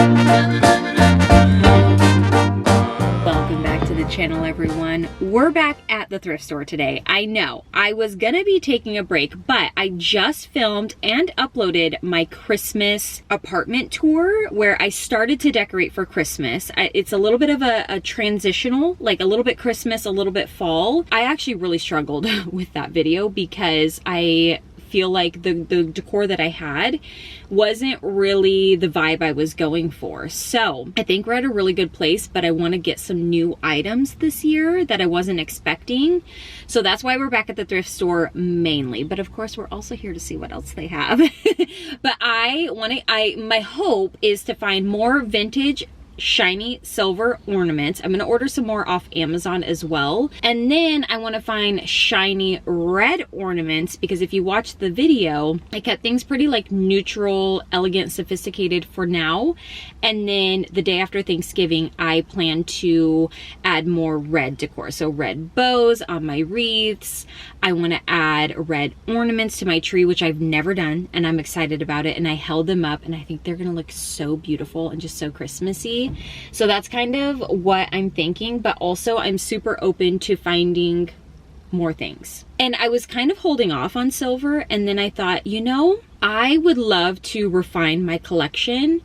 Welcome back to the channel, everyone. We're back at the thrift store today. I know I was gonna be taking a break, but I just filmed and uploaded my Christmas apartment tour where I started to decorate for Christmas. It's a little bit of a transitional, like a little bit Christmas, a little bit fall. I actually really struggled with that video because I feel like the decor that I had wasn't really the vibe I was going for. So I think we're at a really good place, but I want to get some new items this year that I wasn't expecting. So that's why we're back at the thrift store mainly. But of course, we're also here to see what else they have. But my hope is to find more vintage shiny silver ornaments. I'm gonna order some more off Amazon as well. And then I want to find shiny red ornaments, because if you watch the video, I kept things pretty like neutral, elegant, sophisticated for now. And then the day after Thanksgiving, I plan to add more red decor. So red bows on my wreaths. I want to add red ornaments to my tree, which I've never done, and I'm excited about it. And I held them up and I think they're gonna look so beautiful and just so Christmassy. So that's kind of what I'm thinking, but also I'm super open to finding more things. And I was kind of holding off on silver, and then I thought, you know, I would love to refine my collection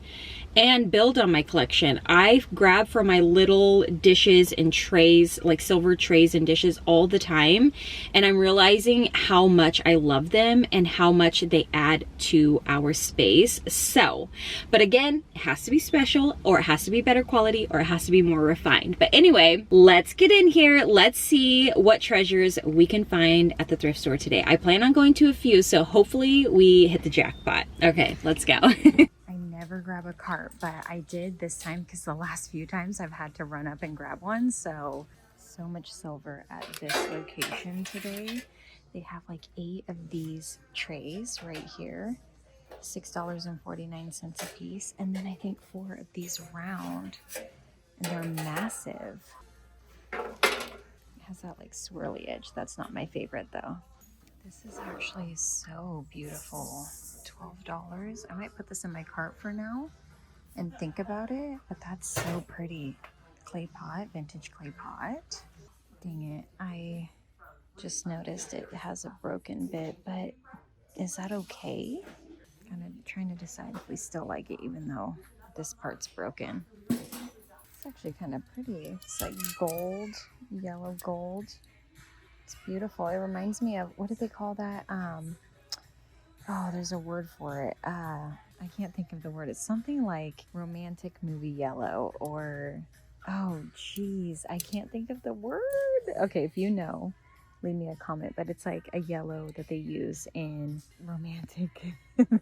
and build on my collection. I grab for my little dishes and trays, like silver trays and dishes all the time. And I'm realizing how much I love them and how much they add to our space. So, but again, it has to be special, or it has to be better quality, or it has to be more refined. But anyway, let's get in here. Let's see what treasures we can find at the thrift store today. I plan on going to a few, so hopefully we hit the jackpot. Okay, let's go. Never grab a cart, but I did this time because the last few times I've had to run up and grab one. So much silver at this location today. They have like 8 of these trays right here, $6.49 a piece, and then I think 4 of these round, and they're massive. It has that like swirly edge. That's not my favorite though. This is actually so beautiful. $12. I might put this in my cart for now and think about it, but that's so pretty. Clay pot, vintage clay pot. Dang it, I just noticed it has a broken bit, but is that okay? Kind of trying to decide if we still like it even though this part's broken. It's actually kind of pretty. It's like gold, yellow gold. It's beautiful. It reminds me of, what do they call that? Oh, there's a word for it. I can't think of the word. It's something like romantic movie yellow, or, oh geez, I can't think of the word. Okay, if you know, leave me a comment, but it's like a yellow that they use in romantic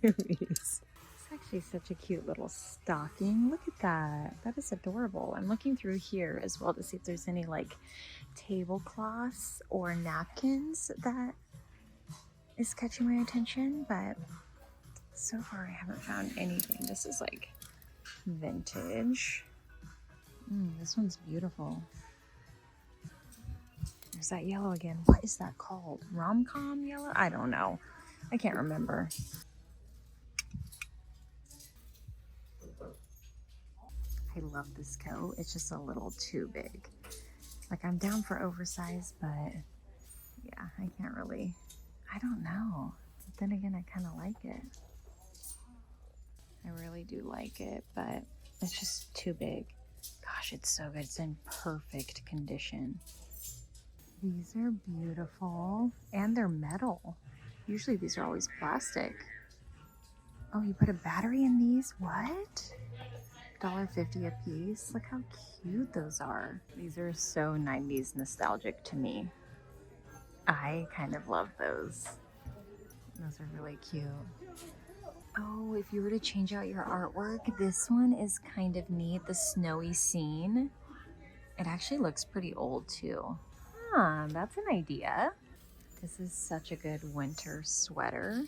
movies. It's actually such a cute little stocking. Look at that. That is adorable. I'm looking through here as well to see if there's any like tablecloths or napkins that is catching my attention, but so far I haven't found anything. This is like vintage. This one's beautiful. There's that yellow again. What is that called? Rom-com yellow? I don't know. I can't remember. I love this coat. It's just a little too big. Like, I'm down for oversized, but yeah, I can't really, I don't know. But then again, I kind of like it. I really do like it, but it's just too big. Gosh, it's so good. It's in perfect condition. These are beautiful, and they're metal. Usually these are always plastic. Oh, you put a battery in these? What? $1.50 a piece. Look how cute those are. These are so 90s nostalgic to me. I kind of love those. Those are really cute. Oh, if you were to change out your artwork, this one is kind of neat. The snowy scene. It actually looks pretty old too. Huh, that's an idea. This is such a good winter sweater.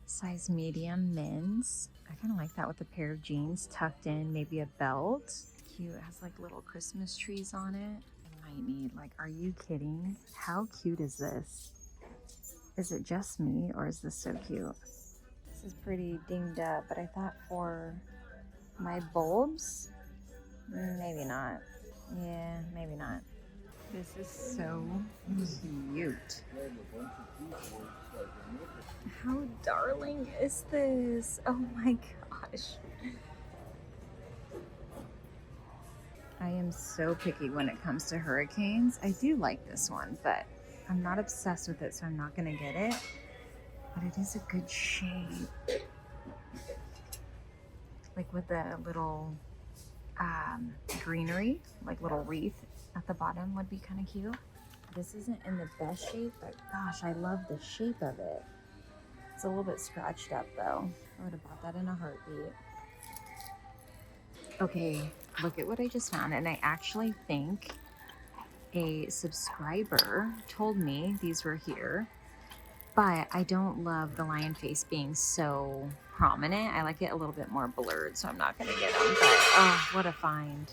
Size medium, men's. I kind of like that with a pair of jeans tucked in, maybe a belt. Cute, it has like little Christmas trees on it. I might need, like, are you kidding? How cute is this? Is it just me, or is this so cute? This is pretty dinged up, but I thought for My bulbs? Maybe not. Yeah, maybe not. This is so cute. How darling is this? Oh my gosh. I am so picky when it comes to hurricanes. I do like this one, but I'm not obsessed with it, so I'm not gonna get it. But it is a good shape. Like with a little greenery, like little wreath at the bottom would be kind of cute. This isn't in the best shape, but gosh, I love the shape of it. It's a little bit scratched up though. I would have bought that in a heartbeat. Okay, look at what I just found. And I actually think a subscriber told me these were here, but I don't love the lion face being so prominent. I like it a little bit more blurred, so I'm not gonna get them, but oh, what a find.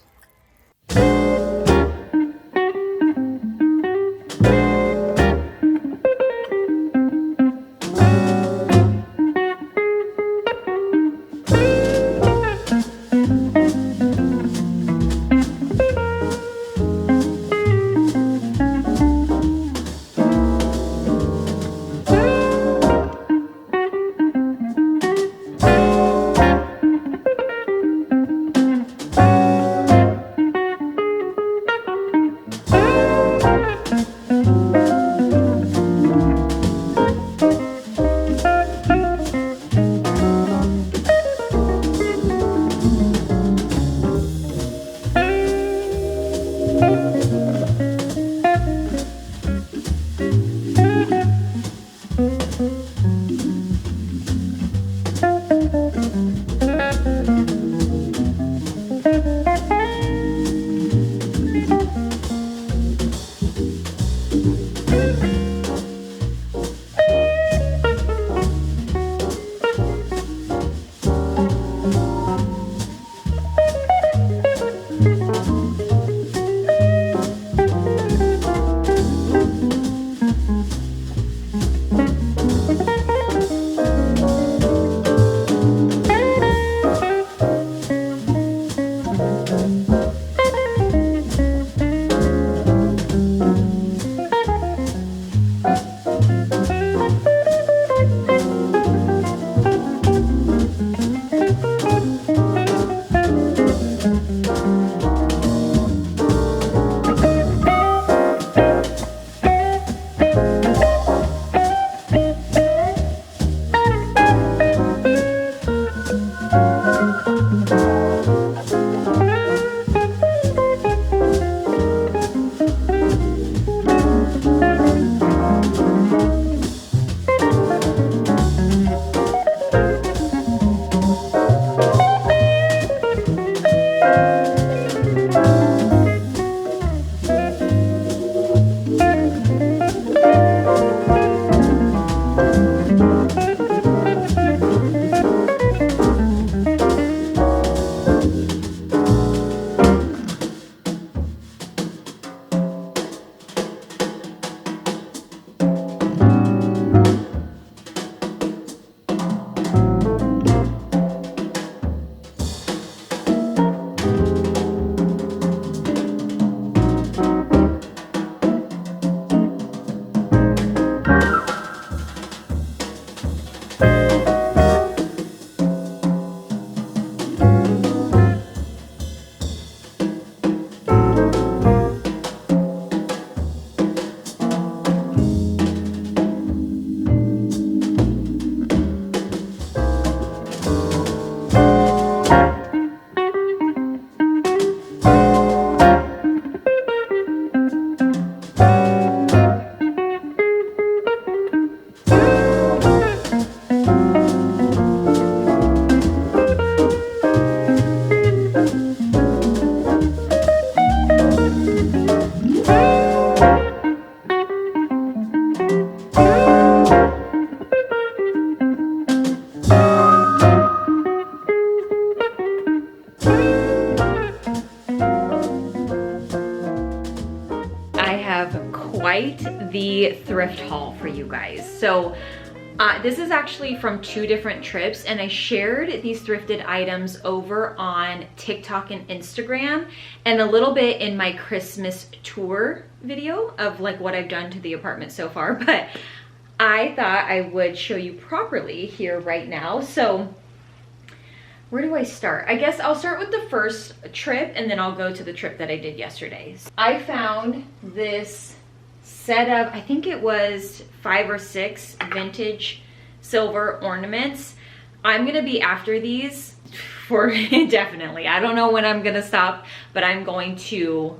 quite the thrift haul for you guys. So This is actually from 2 different trips, and I shared these thrifted items over on TikTok and Instagram, and a little bit in my Christmas tour video of like what I've done to the apartment so far, but I thought I would show you properly here right now. So where do I start? I guess I'll start with the first trip and then I'll go to the trip that I did yesterday. I found this set of, I think it was 5 or 6 vintage silver ornaments. I'm gonna be after these for indefinitely. I don't know when I'm gonna stop, but I'm going to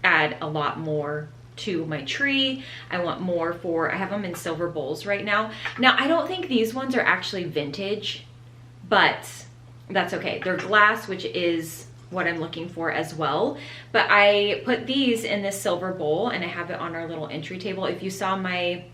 add a lot more to my tree. I want more for, I have them in silver bowls right now. Now, I don't think these ones are actually vintage, but that's okay. They're glass, which is what I'm looking for as well. But I put these in this silver bowl and I have it on our little entry table. If you saw my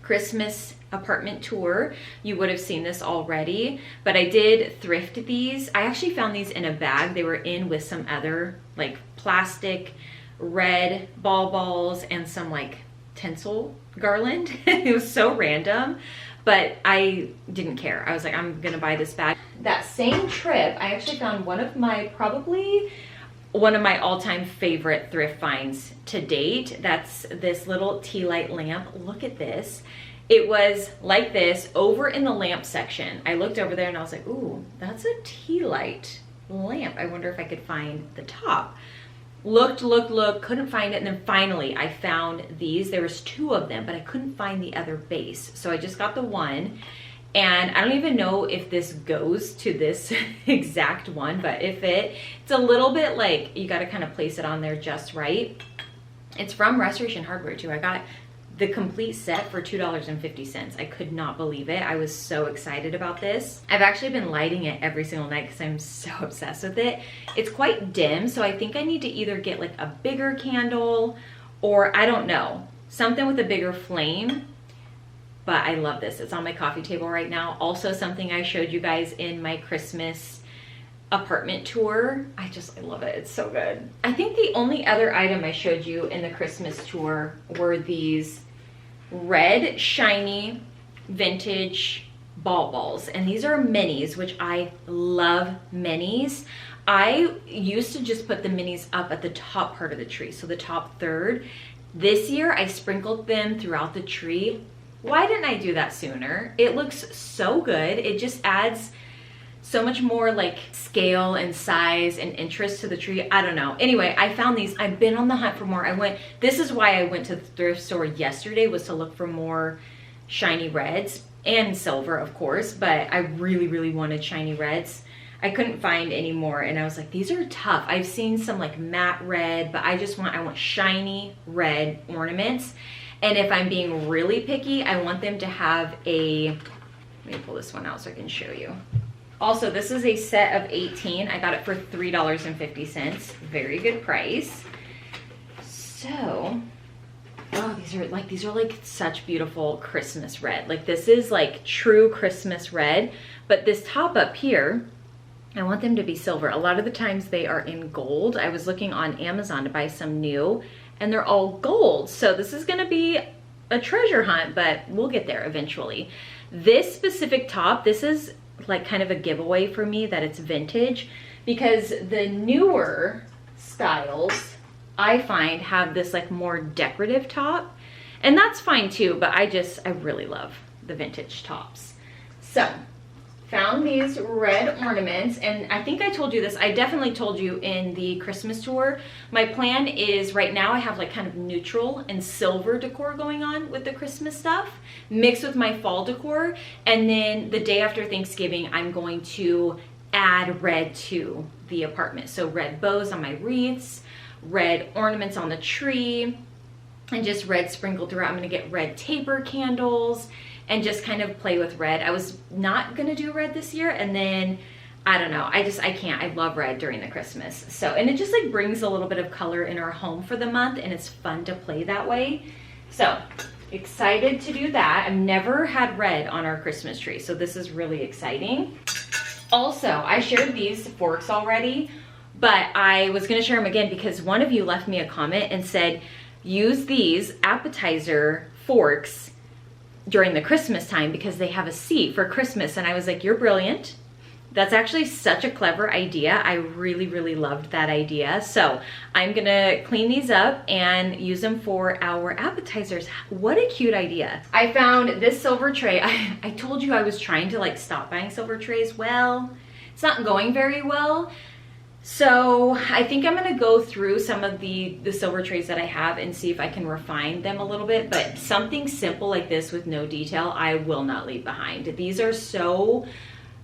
Christmas apartment tour, you would have seen this already, but I did thrift these. I actually found these in a bag. They were in with some other like plastic red balls and some like tinsel garland. It was so random, but I didn't care. I was like, I'm gonna buy this bag. That same trip, I actually found probably one of my all-time favorite thrift finds to date. That's this little tea light lamp. Look at this. It was like this over in the lamp section. I looked over there and I was like, ooh, that's a tea light lamp. I wonder if I could find the top. Looked, couldn't find it, and then finally I found these. There was 2 of them, but I couldn't find the other base, so I just got the one, and I don't even know if this goes to this exact one, but it's a little bit like, you got to kind of place it on there just right. It's from Restoration Hardware too. I got the complete set for $2.50. I could not believe it. I was so excited about this. I've actually been lighting it every single night because I'm so obsessed with it. It's quite dim, so I think I need to either get like a bigger candle or I don't know, something with a bigger flame. But I love this. It's on my coffee table right now. Also something I showed you guys in my Christmas apartment tour. I love it. It's so good. I think the only other item I showed you in the Christmas tour were these red shiny vintage balls, and these are minis, which I love minis. I used to just put the minis up at the top part of the tree, so the top third. This year I sprinkled them throughout the tree. Why didn't I do that sooner? It looks so good. It just adds so much more like scale and size and interest to the tree. I don't know. Anyway, I found these. I've been on the hunt for more. This is why I went to the thrift store yesterday, was to look for more shiny reds and silver, of course, but I really wanted shiny reds. I couldn't find any more, and I was like, these are tough. I've seen some like matte red, but I want shiny red ornaments. And if I'm being really picky, I want them to have let me pull this one out so I can show you. Also, this is a set of 18. I got it for $3.50. Very good price. So, oh, these are like such beautiful Christmas red. Like, this is like true Christmas red. But this top up here, I want them to be silver. A lot of the times they are in gold. I was looking on Amazon to buy some new, and they're all gold. So this is gonna be a treasure hunt, but we'll get there eventually. This specific top, this is like kind of a giveaway for me that it's vintage, because the newer styles I find have this like more decorative top, and that's fine too, but I really love the vintage tops. So found these red ornaments, and I think I told you this, I definitely told you in the Christmas tour, my plan is right now I have like kind of neutral and silver decor going on with the Christmas stuff, mixed with my fall decor, and then the day after Thanksgiving, I'm going to add red to the apartment. So red bows on my wreaths, red ornaments on the tree, and just red sprinkled throughout. I'm gonna get red taper candles, and just kind of play with red. I was not gonna do red this year, and then, I don't know, I can't. I love red during the Christmas. So, and it just like brings a little bit of color in our home for the month, and it's fun to play that way. So, excited to do that. I've never had red on our Christmas tree, so this is really exciting. Also, I shared these forks already, but I was gonna share them again because one of you left me a comment and said, use these appetizer forks during the Christmas time because they have a seat for Christmas. And I was like, you're brilliant. That's actually such a clever idea. I really, really loved that idea. So I'm gonna clean these up and use them for our appetizers. What a cute idea. I found this silver tray. I told you I was trying to like stop buying silver trays. Well, it's not going very well. So I think I'm gonna go through some of the silver trays that I have and see if I can refine them a little bit, but something simple like this with no detail, I will not leave behind. These are so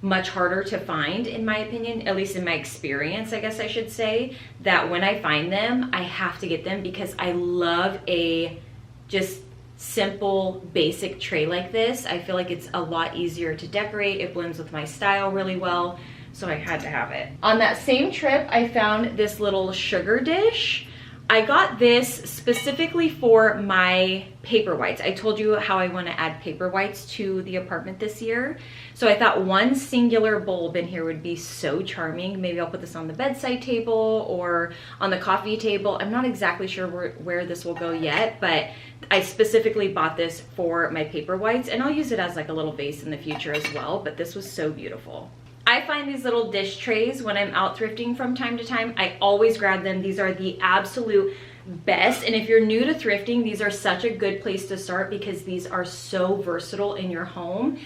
much harder to find, in my opinion, at least in my experience, I guess I should say, that when I find them, I have to get them because I love a just simple, basic tray like this. I feel like it's a lot easier to decorate. It blends with my style really well, so I had to have it. On that same trip, I found this little sugar dish. I got this specifically for my paper whites. I told you how I want to add paper whites to the apartment this year. So I thought one singular bulb in here would be so charming. Maybe I'll put this on the bedside table or on the coffee table. I'm not exactly sure where this will go yet, but I specifically bought this for my paper whites, and I'll use it as like a little vase in the future as well, but this was so beautiful. I find these little dish trays when I'm out thrifting from time to time. I always grab them. These are the absolute best. And if you're new to thrifting, these are such a good place to start because these are so versatile in your home.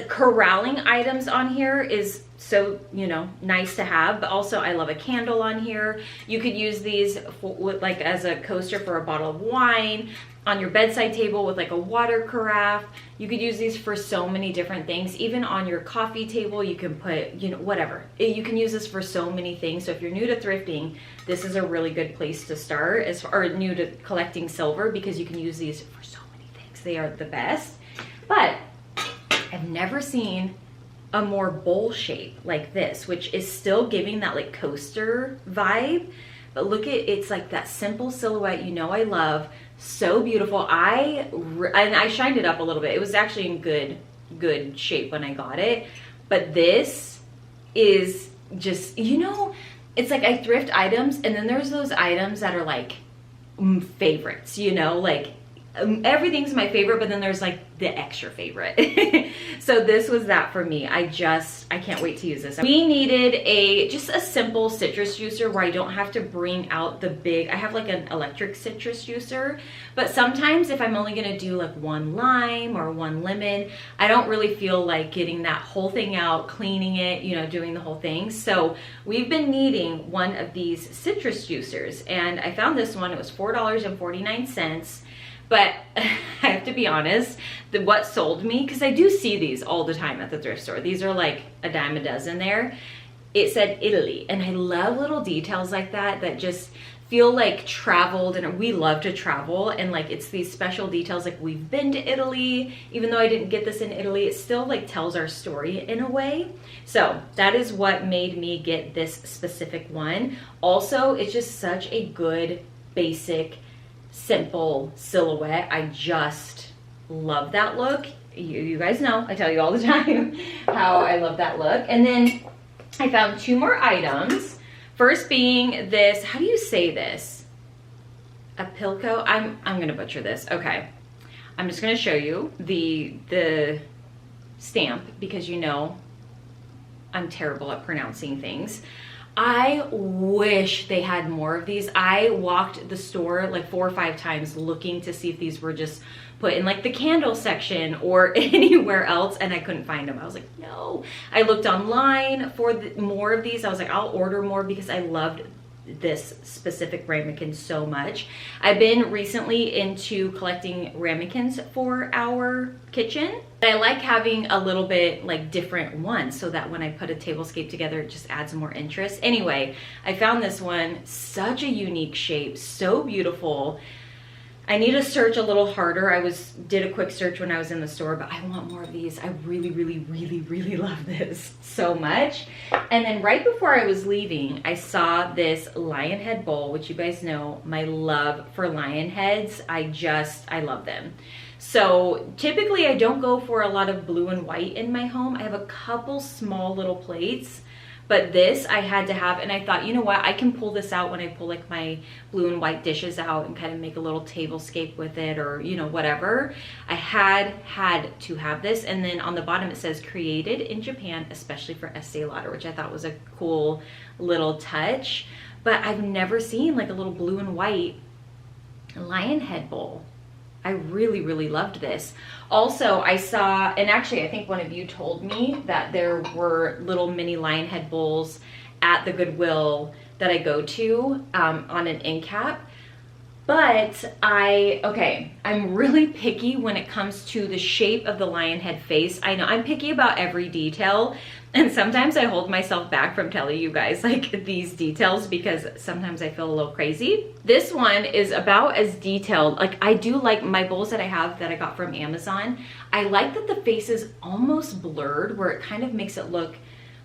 Corralling items on here is so, you know, nice to have, but also I love a candle on here. You could use these like as a coaster for a bottle of wine, on your bedside table with like a water carafe. You could use these for so many different things. Even on your coffee table, you can put, you know, whatever. You can use this for so many things. So if you're new to thrifting, this is a really good place to start, or new to collecting silver, because you can use these for so many things. They are the best. But I've never seen a more bowl shape like this, which is still giving that like coaster vibe. But look at, it's like that simple silhouette, you know, I love. So beautiful. And I shined it up a little bit. It was actually in good shape when I got it. But this is just, you know, it's like I thrift items, and then there's those items that are like favorites, you know, like everything's my favorite, but then there's like the extra favorite. So this was that for me. I can't wait to use this. We needed just a simple citrus juicer where I don't have to bring out the big, I have like an electric citrus juicer, but sometimes if I'm only gonna do like one lime or one lemon, I don't really feel like getting that whole thing out, cleaning it, you know, doing the whole thing. So we've been needing one of these citrus juicers, and I found this one. It was $4.49. But I have to be honest, what sold me, because I do see these all the time at the thrift store. These are like a dime a dozen there. It said Italy, and I love little details like that that just feel like traveled, and we love to travel, and like it's these special details like we've been to Italy. Even though I didn't get this in Italy, it still like tells our story in a way. So that is what made me get this specific one. Also, it's just such a good basic simple silhouette. I just love that look. You guys know, I tell you all the time how I love that look. And then I found two more items. First being this, how do you say this? Apilco? I'm gonna butcher this. Okay. I'm just gonna show you the stamp because you know I'm terrible at pronouncing things. I wish they had more of these. I walked the store like 4 or 5 times looking to see if these were just put in like the candle section or anywhere else, and I couldn't find them. I was like, no. I looked online for more of these. I was like, I'll order more because I loved this specific ramekin so much. I've been recently into collecting ramekins for our kitchen. I like having a little bit like different ones so that when I put a tablescape together, it just adds more interest. Anyway, I found this one, such a unique shape, so beautiful. I need to search a little harder. Did a quick search when I was in the store, but I want more of these. I really, really, really, really love this so much. And then right before I was leaving, I saw this lion head bowl, which you guys know my love for lion heads. I love them. So typically I don't go for a lot of blue and white in my home. I have a couple small little plates, but this I had to have, and I thought, you know what, I can pull this out when I pull like my blue and white dishes out and kind of make a little tablescape with it, or you know, whatever. I had to have this. And then on the bottom it says created in Japan especially for Estee Lauder, which I thought was a cool little touch. But I've never seen like a little blue and white lion head bowl. I really, really loved this. Also, I saw, and actually I think one of you told me that there were little mini lion head bowls at the Goodwill that I go to on an end cap. But I'm really picky when it comes to the shape of the lion head face. I know I'm picky about every detail, and sometimes I hold myself back from telling you guys like these details because sometimes I feel a little crazy. This one is about as detailed. Like, I do like my bowls that I have that I got from Amazon. I like that the face is almost blurred, where it kind of makes it look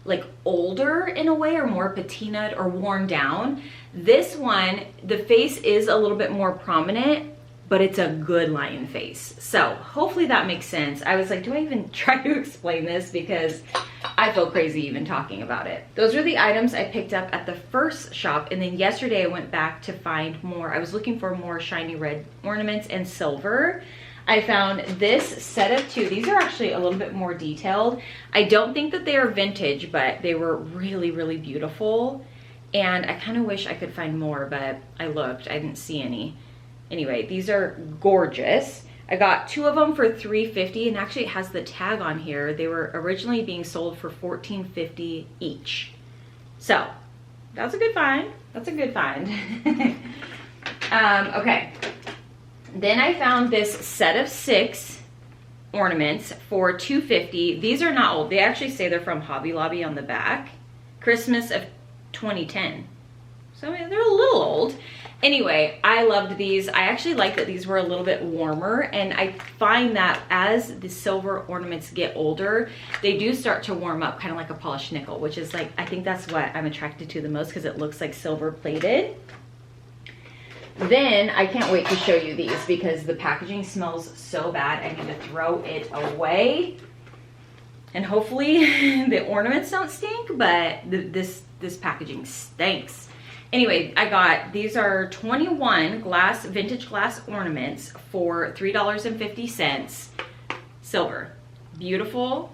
like older in a way, or more patinaed or worn down. This one, the face is a little bit more prominent, but it's a good lion face. So hopefully that makes sense. I was like, do I even try to explain this? Because I feel crazy even talking about it. Those are the items I picked up at the first shop. And then yesterday I went back to find more. I was looking for more shiny red ornaments and silver. I found this set of 2. These are actually a little bit more detailed. I don't think that they are vintage, but they were really, really beautiful. And I kind of wish I could find more, but I looked, I didn't see any. Anyway, these are gorgeous. I got 2 of them for $3.50, and actually it has the tag on here. They were originally being sold for $14.50 each. So that's a good find. That's a good find. Okay. Then I found this set of 6 ornaments for $2.50. These are not old. They actually say they're from Hobby Lobby on the back. Christmas of 2010. So I mean, they're a little old. Anyway, I loved these. I actually like that these were a little bit warmer, and I find that as the silver ornaments get older, they do start to warm up, kind of like a polished nickel, which is like, I think that's what I'm attracted to the most, because it looks like silver plated. Then I can't wait to show you these because the packaging smells so bad. I need to throw it away. And hopefully the ornaments don't stink, but this packaging stinks. Anyway, I got, these are 21 vintage glass ornaments for $3.50. Silver. Beautiful.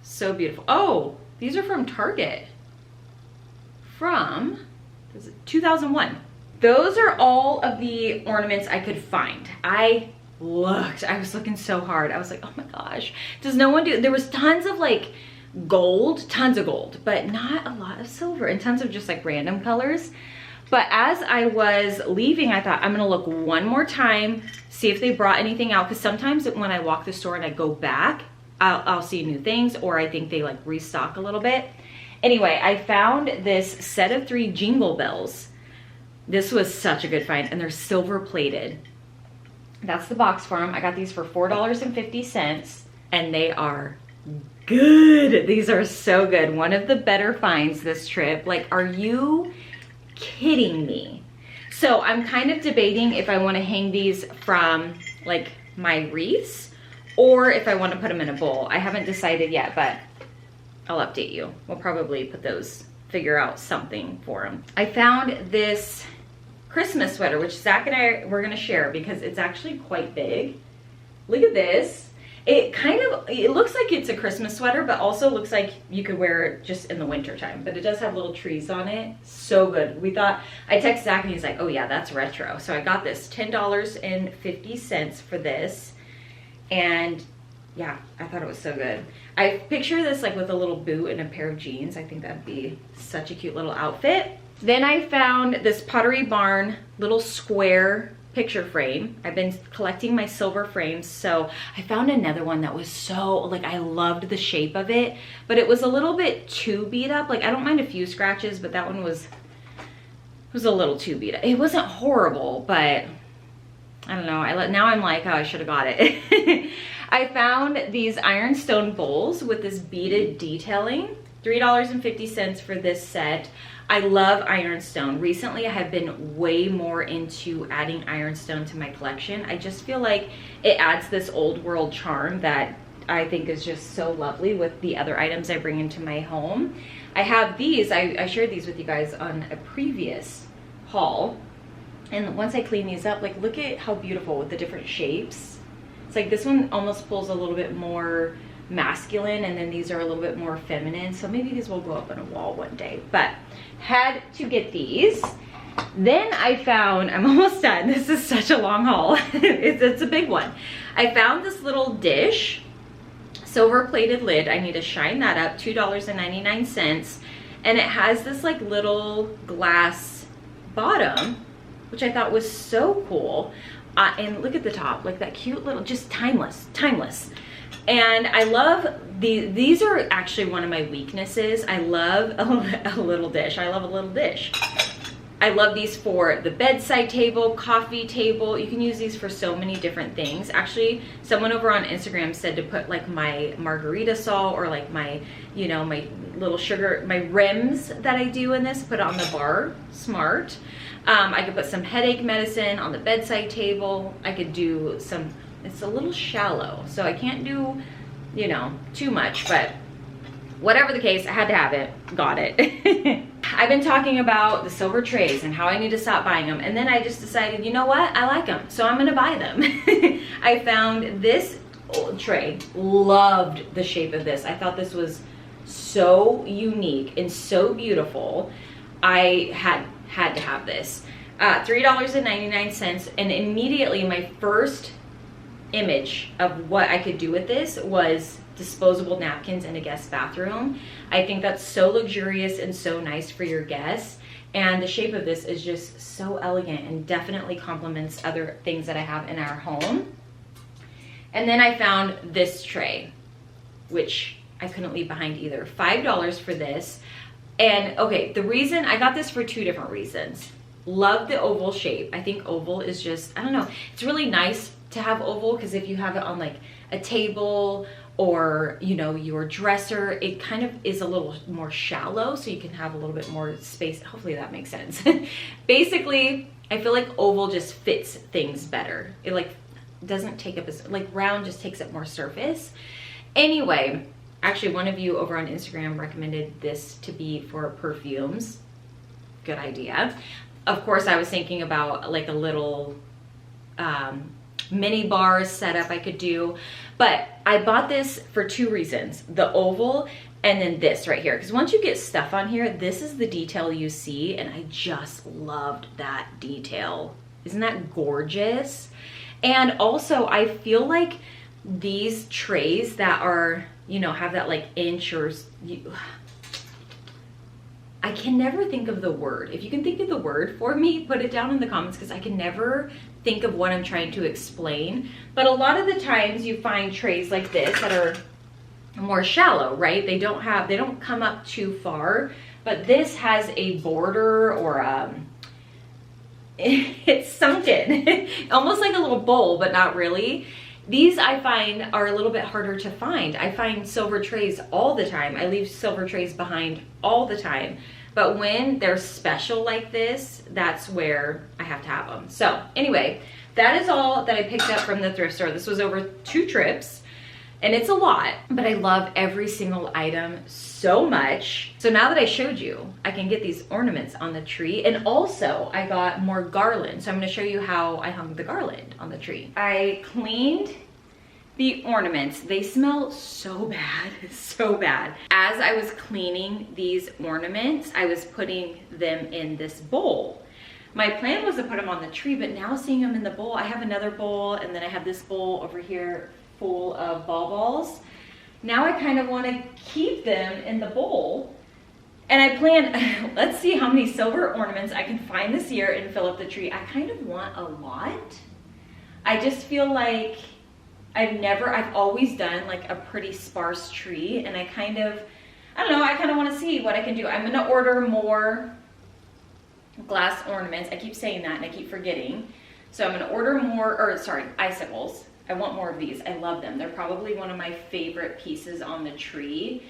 So beautiful. Oh, these are from Target. From 2001. Those are all of the ornaments I could find. I was looking so hard. I was like, oh my gosh, does no one do, there was tons of like gold, tons of gold, but not a lot of silver, and tons of just like random colors. But as I was leaving, I thought I'm gonna look one more time, see if they brought anything out, because sometimes when I walk the store and I go back, I'll see new things, or I think they like restock a little bit. Anyway, I found this set of 3 jingle bells. This was such a good find, and they're silver plated. That's the box for them. I got these for $4.50, and they are good. These are so good. One of the better finds this trip. Like, are you kidding me? So I'm kind of debating if I want to hang these from like my wreaths, or if I want to put them in a bowl. I haven't decided yet, but I'll update you. We'll probably put those, figure out something for them. I found this Christmas sweater, which Zach and I were gonna share because it's actually quite big. Look at this. It looks like it's a Christmas sweater, but also looks like you could wear it just in the winter time. But it does have little trees on it. So good. We thought, I texted Zach and he's like, oh yeah, that's retro. So I got this $10.50 for this. And yeah, I thought it was so good. I picture this like with a little boot and a pair of jeans. I think that'd be such a cute little outfit. Then I found this Pottery Barn little square picture frame. I've been collecting my silver frames, so I found another one that was so, like, I loved the shape of it, but it was a little bit too beat up. Like, I don't mind a few scratches, but that one was a little too beat up. It wasn't horrible, but I don't know. Now I'm like, oh, I should have got it. I found these ironstone bowls with this beaded detailing. $3.50 for this set. I love ironstone. Recently, I have been way more into adding ironstone to my collection. I just feel like it adds this old world charm that I think is just so lovely with the other items I bring into my home. I have these, I shared these with you guys on a previous haul. And once I clean these up, like look at how beautiful with the different shapes. It's like this one almost pulls a little bit more masculine, and then these are a little bit more feminine. So maybe these will go up on a wall one day, but had to get these. Then I found, I'm almost done. This is such a long haul. It's a big one. I found this little dish, silver plated lid. I need to shine that up, $2.99. And it has this like little glass bottom, which I thought was so cool. And look at the top, like that cute little, just timeless. And I love these are actually one of my weaknesses. I love a little dish. I love a little dish. I love these for the bedside table, coffee table. You can use these for so many different things. Actually, someone over on Instagram said to put like my margarita salt or like my, you know, my little sugar, my rims that I do in this, put it on the bar. Smart. I could put some headache medicine on the bedside table. I could do some, it's a little shallow, so I can't do, you know, too much, but whatever the case, I had to have it, got it. I've been talking about the silver trays and how I need to stop buying them. And then I just decided, you know what? I like them, so I'm gonna buy them. I found this old tray, loved the shape of this. I thought this was so unique and so beautiful. I had to have this. $3.99, and immediately my first image of what I could do with this was disposable napkins in a guest bathroom. I think that's so luxurious and so nice for your guests. And the shape of this is just so elegant and definitely complements other things that I have in our home. And then I found this tray, which I couldn't leave behind either. $5 for this. And okay, the reason I got this for two different reasons. Love the oval shape. I think oval is just, I don't know, it's really nice to have oval because if you have it on like a table or, you know, your dresser, it kind of is a little more shallow, so you can have a little bit more space. Hopefully that makes sense. Basically, I feel like oval just fits things better. It like doesn't take up as, like round just takes up more surface. Anyway, actually one of you over on Instagram recommended this to be for perfumes. Good idea. Of course, I was thinking about like a little mini bar setup I could do, but I bought this for two reasons: the oval and then this right here, because once you get stuff on here, this is the detail you see, and I just loved that detail. Isn't that gorgeous? And also I feel like these trays that are, you know, have that like inch or I can never think of the word. If you can think of the word for me, put it down in the comments, because I can never think of what I'm trying to explain. But a lot of the times you find trays like this that are more shallow, right? They don't come up too far, but this has a border or it's sunken, almost like a little bowl, but not really. These I find are a little bit harder to find. I find silver trays all the time. I leave silver trays behind all the time. But when they're special like this, that's where I have to have them. So anyway, that is all that I picked up from the thrift store. This was over 2 trips, and it's a lot, but I love every single item so much. So now that I showed you, I can get these ornaments on the tree, and also I got more garland. So I'm gonna show you how I hung the garland on the tree. I cleaned the ornaments. They smell so bad, so bad. As I was cleaning these ornaments, I was putting them in this bowl. My plan was to put them on the tree, but now seeing them in the bowl, I have another bowl, and then I have this bowl over here full of balls. Now I kind of want to keep them in the bowl, and I plan, let's see how many silver ornaments I can find this year and fill up the tree. I kind of want a lot. I just feel like I've always done like a pretty sparse tree, and I kind of want to see what I can do. I'm going to order more glass ornaments. I keep saying that and I keep forgetting. So I'm going to order more, icicles. I want more of these. I love them. They're probably one of my favorite pieces on the tree.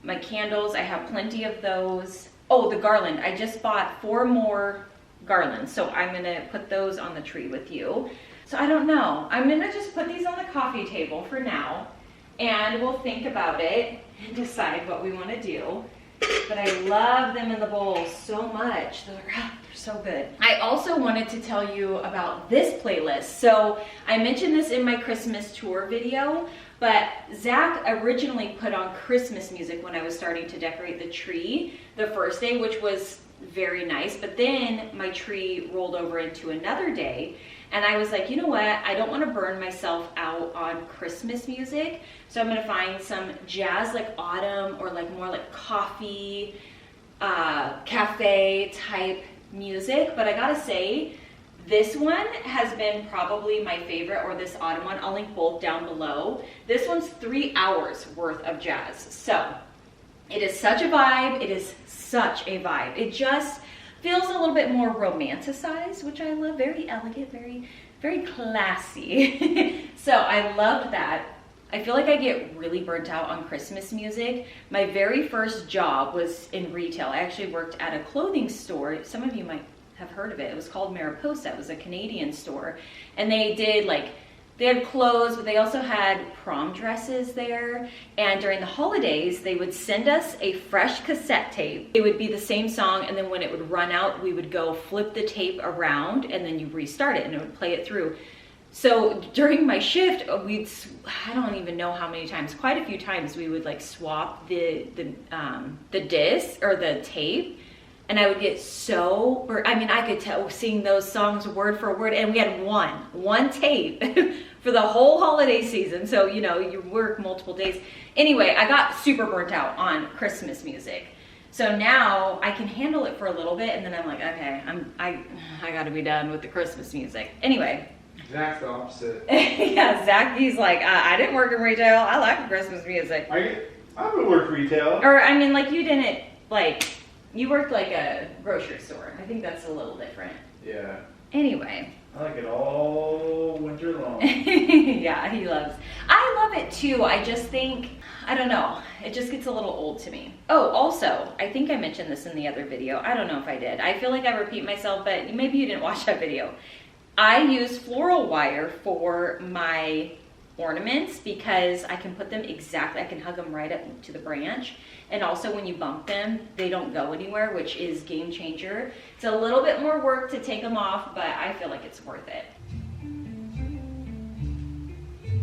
My candles, I have plenty of those. Oh, the garland. I just bought 4 more garlands, so I'm going to put those on the tree with you. So I don't know. I'm gonna just put these on the coffee table for now. and we'll think about it and decide what we want to do. But I love them in the bowls so much. They're so good. I also wanted to tell you about this playlist. So I mentioned this in my Christmas tour video, but Zach originally put on Christmas music when I was starting to decorate the tree the first day, which was very nice. But then my tree rolled over into another day, and I was like, you know what? I don't want to burn myself out on Christmas music. So I'm going to find some jazz, like autumn, or like more like coffee, cafe type music. But I gotta say, this one has been probably my favorite, or this autumn one. I'll link both down below. This one's 3 hours worth of jazz. So it is such a vibe. It is such a vibe. It just feels a little bit more romanticized, which I love. Very elegant, very, very classy. So I loved that. I feel like I get really burnt out on Christmas music. My very first job was in retail. I actually worked at a clothing store. Some of you might have heard of it. It was called Mariposa. It was a Canadian store. And they did they had clothes, but they also had prom dresses there. And during the holidays, they would send us a fresh cassette tape. It would be the same song, and then when it would run out, we would go flip the tape around, and then you restart it, and it would play it through. So during my shift, I don't even know how many times, quite a few times, we would like swap the disc or the tape. And I would get so, I mean, I could sing those songs word for word, and we had one tape for the whole holiday season. So, you know, you work multiple days. Anyway, I got super burnt out on Christmas music. So now I can handle it for a little bit, and then I'm like, okay, I gotta be done with the Christmas music. Anyway. Zach's the opposite. Yeah, Zach, he's like, I didn't work in retail. I like Christmas music. I would work retail. Or, I mean, like, you didn't, like, you worked like a grocery store. I think that's a little different. Yeah. Anyway. I like it all winter long. Yeah, I love it too. I just think, I don't know, it just gets a little old to me. Oh, also, I think I mentioned this in the other video. I don't know if I did. I feel like I repeat myself, but maybe you didn't watch that video. I use floral wire for my ornaments because I can put them exactly, I can hug them right up to the branch. And also when you bump them, they don't go anywhere, which is game changer. It's a little bit more work to take them off, but I feel like it's worth it.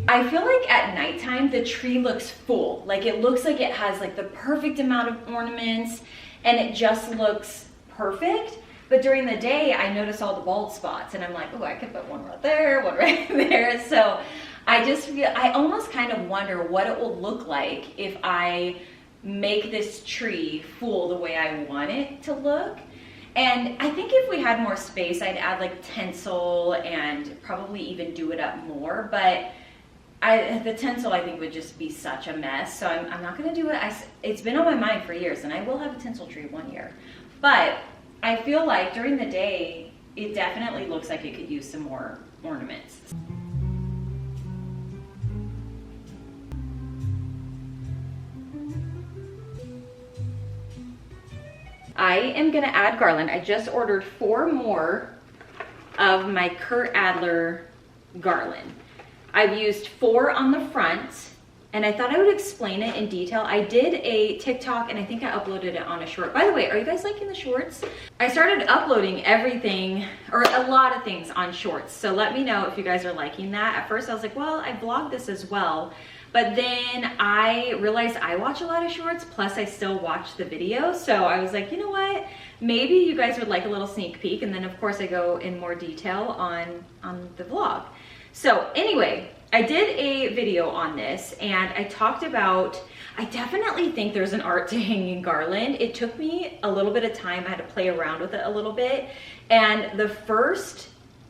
I feel like at nighttime, the tree looks full. Like it looks like it has like the perfect amount of ornaments, and it just looks perfect. But during the day, I notice all the bald spots, and I'm like, oh, I could put one right there, one right there. So I just feel, I almost kind of wonder what it will look like if I make this tree full the way I want it to look. And I think if we had more space, I'd add like tinsel and probably even do it up more. But the tinsel, I think, would just be such a mess. So I'm not going to do it. It's been on my mind for years, and I will have a tinsel tree one year. But I feel like during the day, it definitely looks like it could use some more ornaments. I am gonna add garland. I just ordered 4 more of my Kurt Adler garland. I've used 4 on the front, and I thought I would explain it in detail. I did a TikTok, and I think I uploaded it on a short. By the way, are you guys liking the shorts? I started uploading everything, or a lot of things on shorts, so let me know if you guys are liking that. At first I was like, well, I vlogged this as well, but then I realized I watch a lot of shorts, plus I still watch the video, so I was like, you know what? Maybe you guys would like a little sneak peek, and then of course I go in more detail on the vlog. So anyway, I did a video on this, and I talked about, I definitely think there's an art to hanging garland. It took me a little bit of time. I had to play around with it a little bit, and the first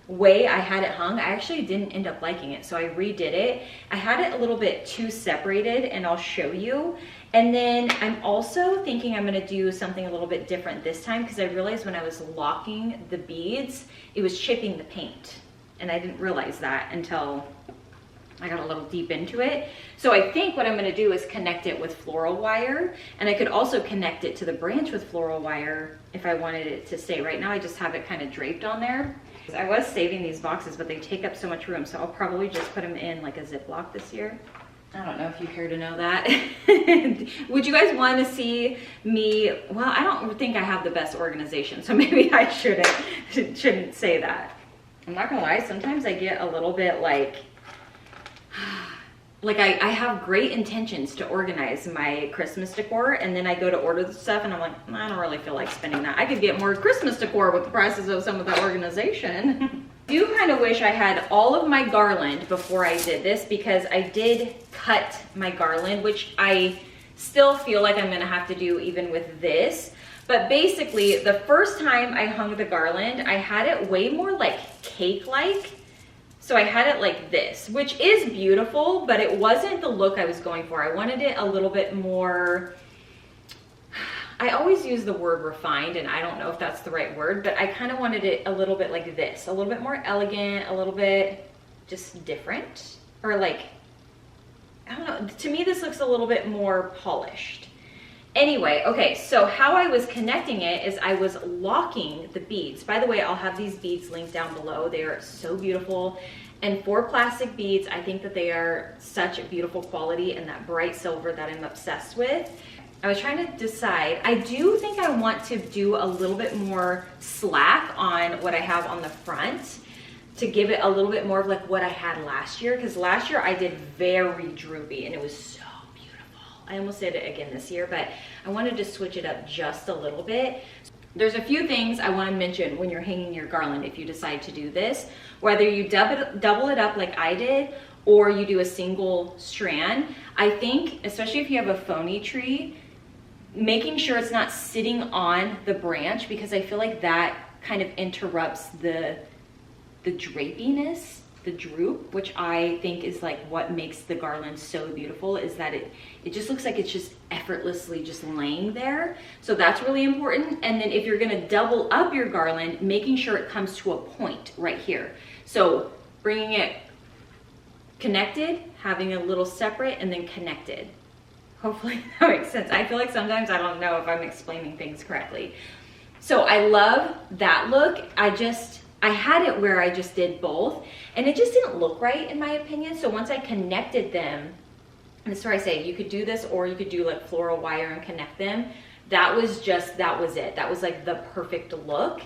way I had it hung, I actually didn't end up liking it, so I redid it. I had it a little bit too separated, and I'll show you. And then I'm also thinking I'm gonna do something a little bit different this time, because I realized when I was locking the beads, it was chipping the paint. And I didn't realize that until I got a little deep into it. So I think what I'm gonna do is connect it with floral wire, and I could also connect it to the branch with floral wire if I wanted it to stay. Right now I just have it kind of draped on there. I was saving these boxes, but they take up so much room, so I'll probably just put them in like a Ziploc this year. I don't know if you care to know that. Would you guys want to see me? Well, I don't think I have the best organization, so maybe I shouldn't say that. I'm not gonna lie, sometimes I get a little bit like I have great intentions to organize my Christmas decor, and then I go to order the stuff and I'm like, I don't really feel like spending that. I could get more Christmas decor with the prices of some of that organization. I do kind of wish I had all of my garland before I did this, because I did cut my garland, which I still feel like I'm gonna have to do even with this. But basically, the first time I hung the garland, I had it way more like cake-like. So I had it like this, which is beautiful, but it wasn't the look I was going for. I wanted it a little bit more, I always use the word refined, and I don't know if that's the right word, but I kind of wanted it a little bit like this, a little bit more elegant, a little bit just different, or like, I don't know, to me this looks a little bit more polished. Anyway, okay, so how I was connecting it is I was locking the beads. By the way, I'll have these beads linked down below. They are so beautiful. And for plastic beads, I think that they are such a beautiful quality, and that bright silver that I'm obsessed with. I was trying to decide. I do think I want to do a little bit more slack on what I have on the front to give it a little bit more of like what I had last year, because last year I did very droopy and it was so beautiful. I almost did it again this year, but I wanted to switch it up just a little bit. There's a few things I want to mention when you're hanging your garland if you decide to do this, whether you double it up like I did or you do a single strand. I think, especially if you have a phony tree, making sure it's not sitting on the branch, because I feel like that kind of interrupts the drapiness, the droop, which I think is like what makes the garland so beautiful, is that it just looks like it's just effortlessly just laying there. So that's really important. And then if you're gonna double up your garland, making sure it comes to a point right here. So bringing it connected, having a little separate, and then connected. Hopefully that makes sense. I feel like sometimes I don't know if I'm explaining things correctly. So I love that look. I had it where I just did both, and it just didn't look right in my opinion. So once I connected them, and that's where I say you could do this, or you could do like floral wire and connect them. That was it. That was like the perfect look.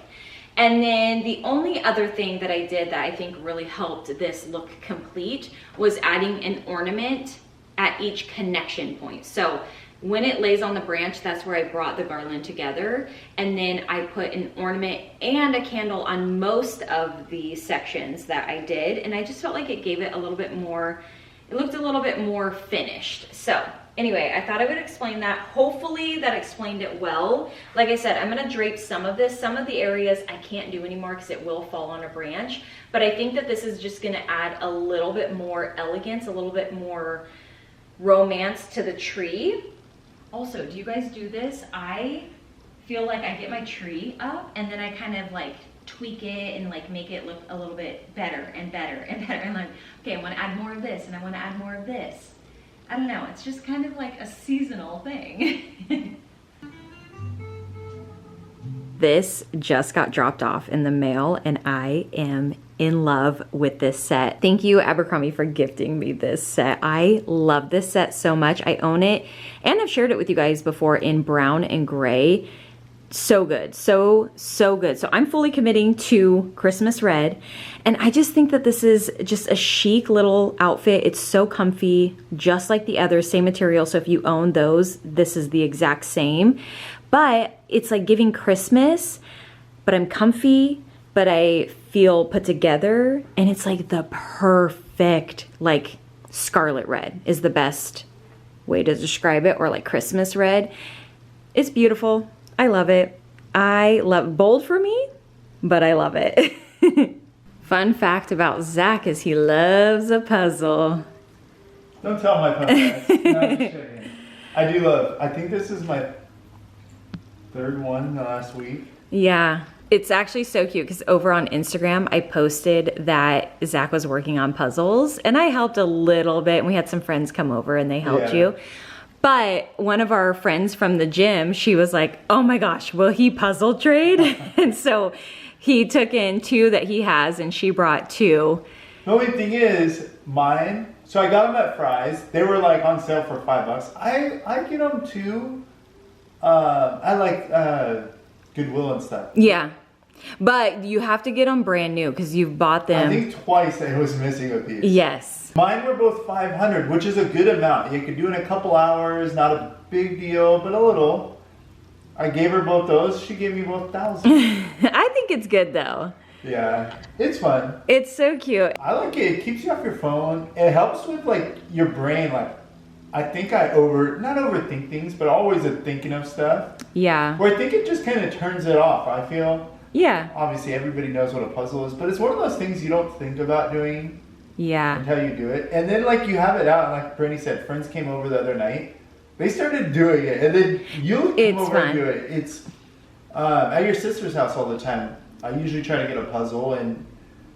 And then the only other thing that I did that I think really helped this look complete was adding an ornament at each connection point. So when it lays on the branch, that's where I brought the garland together. And then I put an ornament and a candle on most of the sections that I did. And I just felt like it gave it a little bit more, it looked a little bit more finished. So anyway, I thought I would explain that. Hopefully that explained it well. Like I said, I'm gonna drape some of this. Some of the areas I can't do anymore because it will fall on a branch. But I think that this is just gonna add a little bit more elegance, a little bit more romance to the tree. Also, do you guys do this? I feel like I get my tree up and then I kind of like tweak it and like make it look a little bit better and better and better. And like, okay, I want to add more of this and I want to add more of this. I don't know, it's just kind of like a seasonal thing. This just got dropped off in the mail and I am in love with this set. Thank you, Abercrombie, for gifting me this set. I love this set so much. I own it and I've shared it with you guys before in brown and gray. So good, so good. So I'm fully committing to Christmas red, and I just think that this is just a chic little outfit. It's so comfy, just like the others, same material. So if you own those, this is the exact same. But it's like giving Christmas, but I'm comfy, but I feel put together, and it's like the perfect, like scarlet red is the best way to describe it, or like Christmas red. It's beautiful. I love it. I love bold for me, but I love it. Fun fact about Zach is he loves a puzzle. Don't tell my puppet. No, I'm just kidding. I do love, I think this is my third one in the last week. Yeah. It's actually so cute because over on Instagram, I posted that Zach was working on puzzles and I helped a little bit. And we had some friends come over and they helped you. But one of our friends from the gym, she was like, oh my gosh, will he puzzle trade? And so he took in 2 that he has and she brought 2. The only thing is, mine, So I got them at Fry's. They were like on sale for $5. I get them too. I like Goodwill and stuff. Yeah. But you have to get them brand new because you've bought them. I think twice I was missing a piece. Yes. Mine were both 500, which is a good amount. You could do it in a couple hours, not a big deal, but a little. I gave her both those. She gave me both 1,000. I think it's good though. Yeah, it's fun. It's so cute. I like it. It keeps you off your phone. It helps with like your brain. Like, I think I not overthink things, but always thinking of stuff. Yeah. Where I think it just kind of turns it off. I feel. Yeah. Obviously, everybody knows what a puzzle is, but it's one of those things you don't think about doing. Yeah. Until you do it, and then like you have it out, and like Brittany said, friends came over the other night. They started doing it, and then you come over and do it. It's at your sister's house all the time. I usually try to get a puzzle, and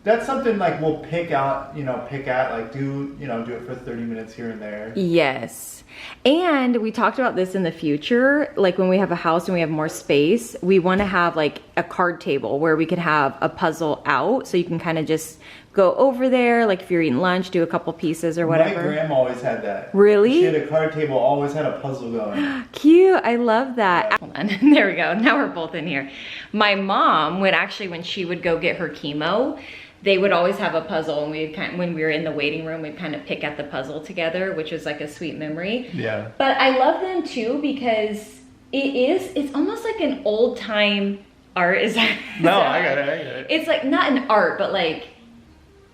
that's something like we'll pick at, like do it for 30 minutes here and there. Yes. And we talked about this in the future, like when we have a house and we have more space, we want to have like a card table where we could have a puzzle out, so you can kind of just go over there, like if you're eating lunch, do a couple pieces or whatever. My grandma always had that. Really? She had a card table, always had a puzzle going. Cute, I love that. Yeah. Hold on, there we go, now we're both in here. My mom would actually, when she would go get her chemo, they would always have a puzzle, and when we were in the waiting room, we'd kind of pick at the puzzle together, which was like a sweet memory. Yeah. But I love them too because it's almost like an old time art. Is that? No, I got it. It's like not an art, but like,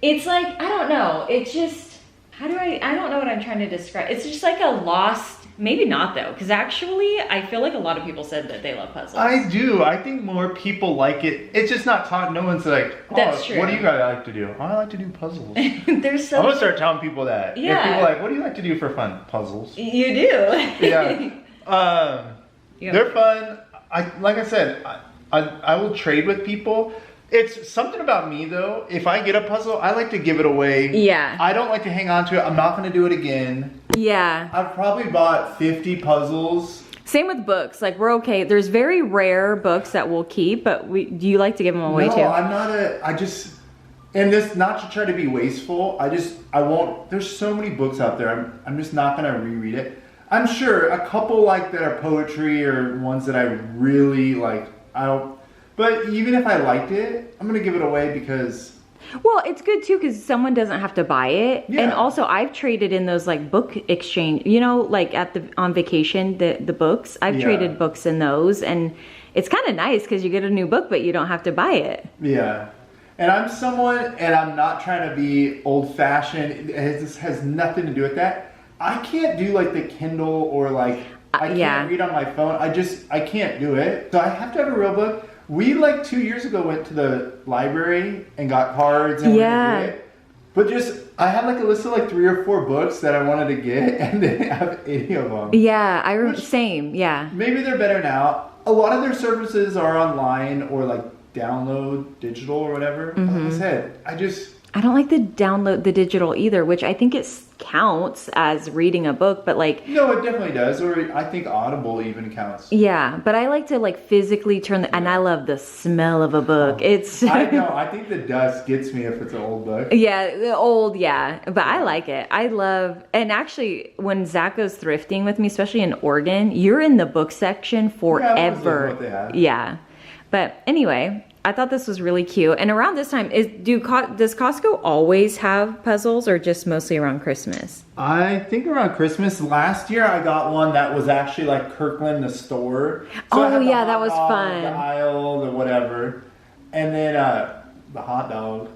it's like, I don't know. It's just, I don't know what I'm trying to describe. It's just like a lost, maybe not though, because actually I feel like a lot of people said that they love puzzles. I do. I think more people like it. It's just not taught. No one's like, oh, That's true. What do you guys like to do? Oh, I like to do puzzles. There's so I'm gonna start telling people that. Yeah. If people are like, what do you like to do for fun? Puzzles. You do. Yeah. Yeah. They're fun. Like I said, I will trade with people. It's something about me though. If I get a puzzle, I like to give it away. Yeah. I don't like to hang on to it. I'm not going to do it again. Yeah. I've probably bought 50 puzzles. Same with books. Like we're okay. There's very rare books that we'll keep, but do you like to give them away too? No, I'm not and this, not to try to be wasteful, I won't, there's so many books out there. I'm just not going to reread it. I'm sure a couple like that are poetry or ones that I really like. But even if I liked it, I'm gonna give it away because. Well, it's good too because someone doesn't have to buy it, Yeah. and also I've traded in those like book exchange. You know, like on vacation, the books. I've traded books in those, and it's kind of nice because you get a new book, but you don't have to buy it. Yeah, and I'm someone, and I'm not trying to be old-fashioned. This has nothing to do with that. I can't do like the Kindle or like I can't read on my phone. I can't do it. So I have to have a real book. We like 2 years ago went to the library and got cards and wanted to do it. But I had like a list of like 3 or 4 books that I wanted to get, and they didn't have any of them. Yeah, I remember. Same. Yeah. Maybe they're better now. A lot of their services are online or like download digital or whatever. Mm-hmm. Like I said, I don't like the download the digital either, which I think it counts as reading a book, but like. No, it definitely does. Or I think Audible even counts. Yeah, but I like to like physically and I love the smell of a book. It's. I know. I think the dust gets me if it's an old book. Yeah, the old, yeah. But I like it. I love, and actually when Zach goes thrifting with me, especially in Oregon, you're in the book section forever. What they have. Yeah. But anyway, I thought this was really cute. And around this time, does Costco always have puzzles or just mostly around Christmas? I think around Christmas. Last year I got one that was actually like Kirkland the store. So Oh yeah, that was fun. The aisle, the whatever. And then the hot dog.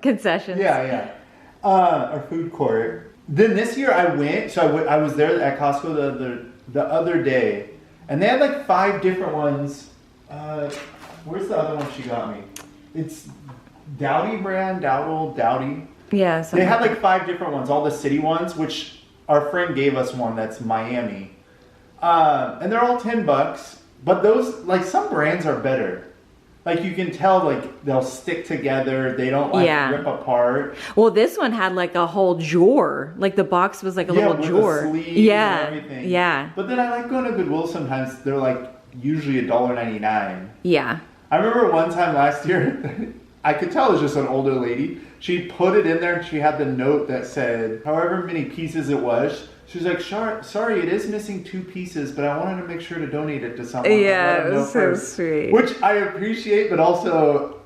Concessions. Yeah. Our food court. Then this year I went, so I was there at Costco the other day. And they had like 5 different ones. Where's the other one she got me? It's Dowdy brand, Dowdy. Yeah. They had like 5 different ones, all the city ones, which our friend gave us one that's Miami. And they're all $10, but those, like some brands are better. Like you can tell, like they'll stick together. They don't like rip apart. Well, this one had like a whole drawer. Like the box was like a little drawer. The sleeves yeah, and everything. Yeah. But then I like going to Goodwill sometimes. They're like usually $1.99. Yeah. I remember one time last year, I could tell it was just an older lady. She put it in there and she had the note that said however many pieces it was. She was like, sorry, it is missing 2 pieces, but I wanted to make sure to donate it to someone. Yeah, it was so sweet. Which I appreciate, but also,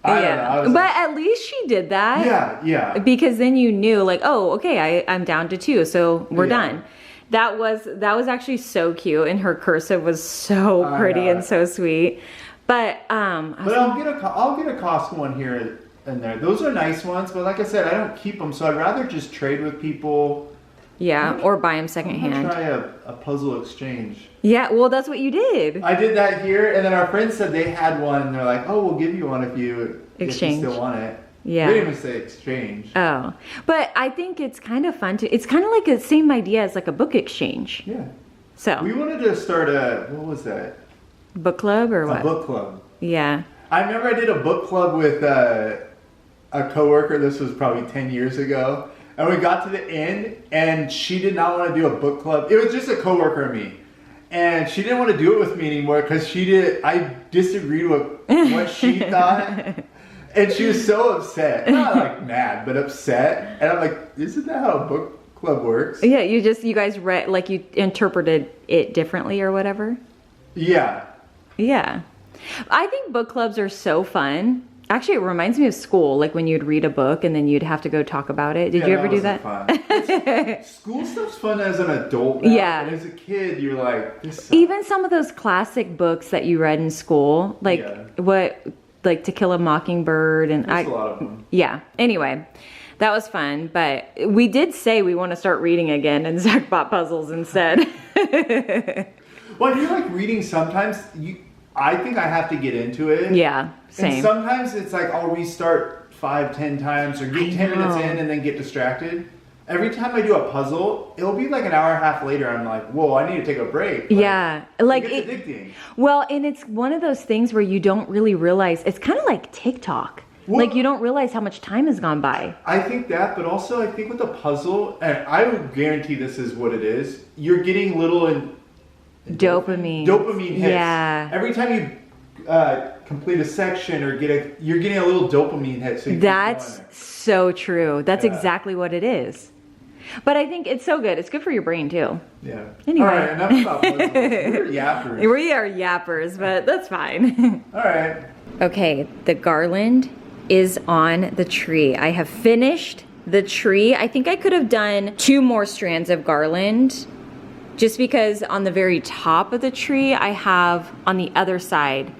I don't know. But at least she did that. Yeah. Because then you knew, like, oh, okay, I'm down to 2, so we're done. That was actually so cute, and her cursive was so pretty and so sweet. But I'll get a Costco one here and there. Those are nice ones, but like I said, I don't keep them, so I'd rather just trade with people. Yeah, or buy them secondhand. I'm gonna try a puzzle exchange. Yeah, well, that's what you did. I did that here, and then our friends said they had one, and they're like, oh, we'll give you one if you still want it. Yeah. They didn't even say exchange. Oh, but I think it's kind of fun to. It's kind of like the same idea as like a book exchange. Yeah. So we wanted to start what was that? Book club or what? A book club. Yeah. I remember I did a book club with a coworker. This was probably 10 years ago. And we got to the end, and she did not want to do a book club. It was just a coworker and me. And she didn't want to do it with me anymore because I disagreed with what she thought. And she was so upset. Not like mad, but upset. And I'm like, isn't that how a book club works? Yeah, you guys read, like you interpreted it differently or whatever? Yeah. Yeah. I think book clubs are so fun. Actually, it reminds me of school, like when you'd read a book and then you'd have to go talk about it. Did you ever do that? Fun. School stuff's fun as an adult now. Yeah. But as a kid, you're like, this sucks. Even some of those classic books that you read in school, like like To Kill a Mockingbird, and There's a lot of them. Yeah. Anyway, that was fun, but we did say we want to start reading again, and Zach bought puzzles instead. Well, if you like reading sometimes, I think I have to get into it. Yeah, same. And sometimes it's like I'll restart 5-10 times or get 10 minutes in and then get distracted. Every time I do a puzzle, it'll be like an hour and a half later. I'm like, whoa, I need to take a break. Yeah. Like it's addicting. Well, and it's one of those things where you don't really realize, it's kind of like TikTok. Well, like you don't realize how much time has gone by. I think that, but also I think with a puzzle, and I would guarantee this is what it is, you're getting little dopamine hits. Yeah. Every time you complete a section or you're getting a little dopamine hit. So that's so true. That's exactly what it is. But I think it's so good. It's good for your brain too. Yeah. Anyway. All right, enough about puzzles. We're yappers. We are yappers, but that's fine. All right. Okay, the garland is on the tree. I have finished the tree. I think I could have done 2 more strands of garland, just because on the very top of the tree, I have on the other side,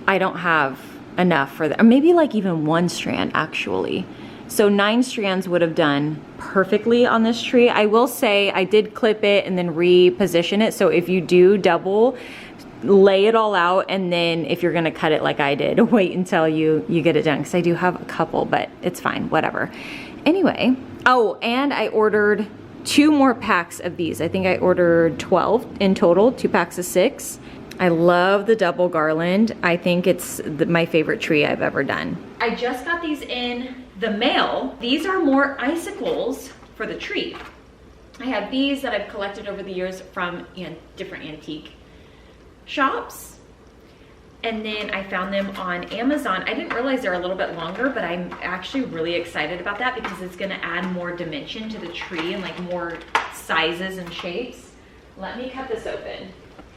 I don't have enough for that. Or maybe like even 1 strand actually. So 9 strands would have done perfectly on this tree. I will say I did clip it and then reposition it. So if you do double, lay it all out, and then if you're gonna cut it like I did, wait until you get it done, because I do have a couple, but it's fine, whatever. Anyway, oh, and I ordered 2 more packs of these. I think I ordered 12 in total, 2 packs of 6. I love the double garland. I think it's my favorite tree I've ever done. I just got these in the mail. These are more icicles for the tree. I have these that I've collected over the years from different antique shops. And then I found them on Amazon. I didn't realize they're a little bit longer, but I'm actually really excited about that because it's gonna add more dimension to the tree and like more sizes and shapes. Let me cut this open.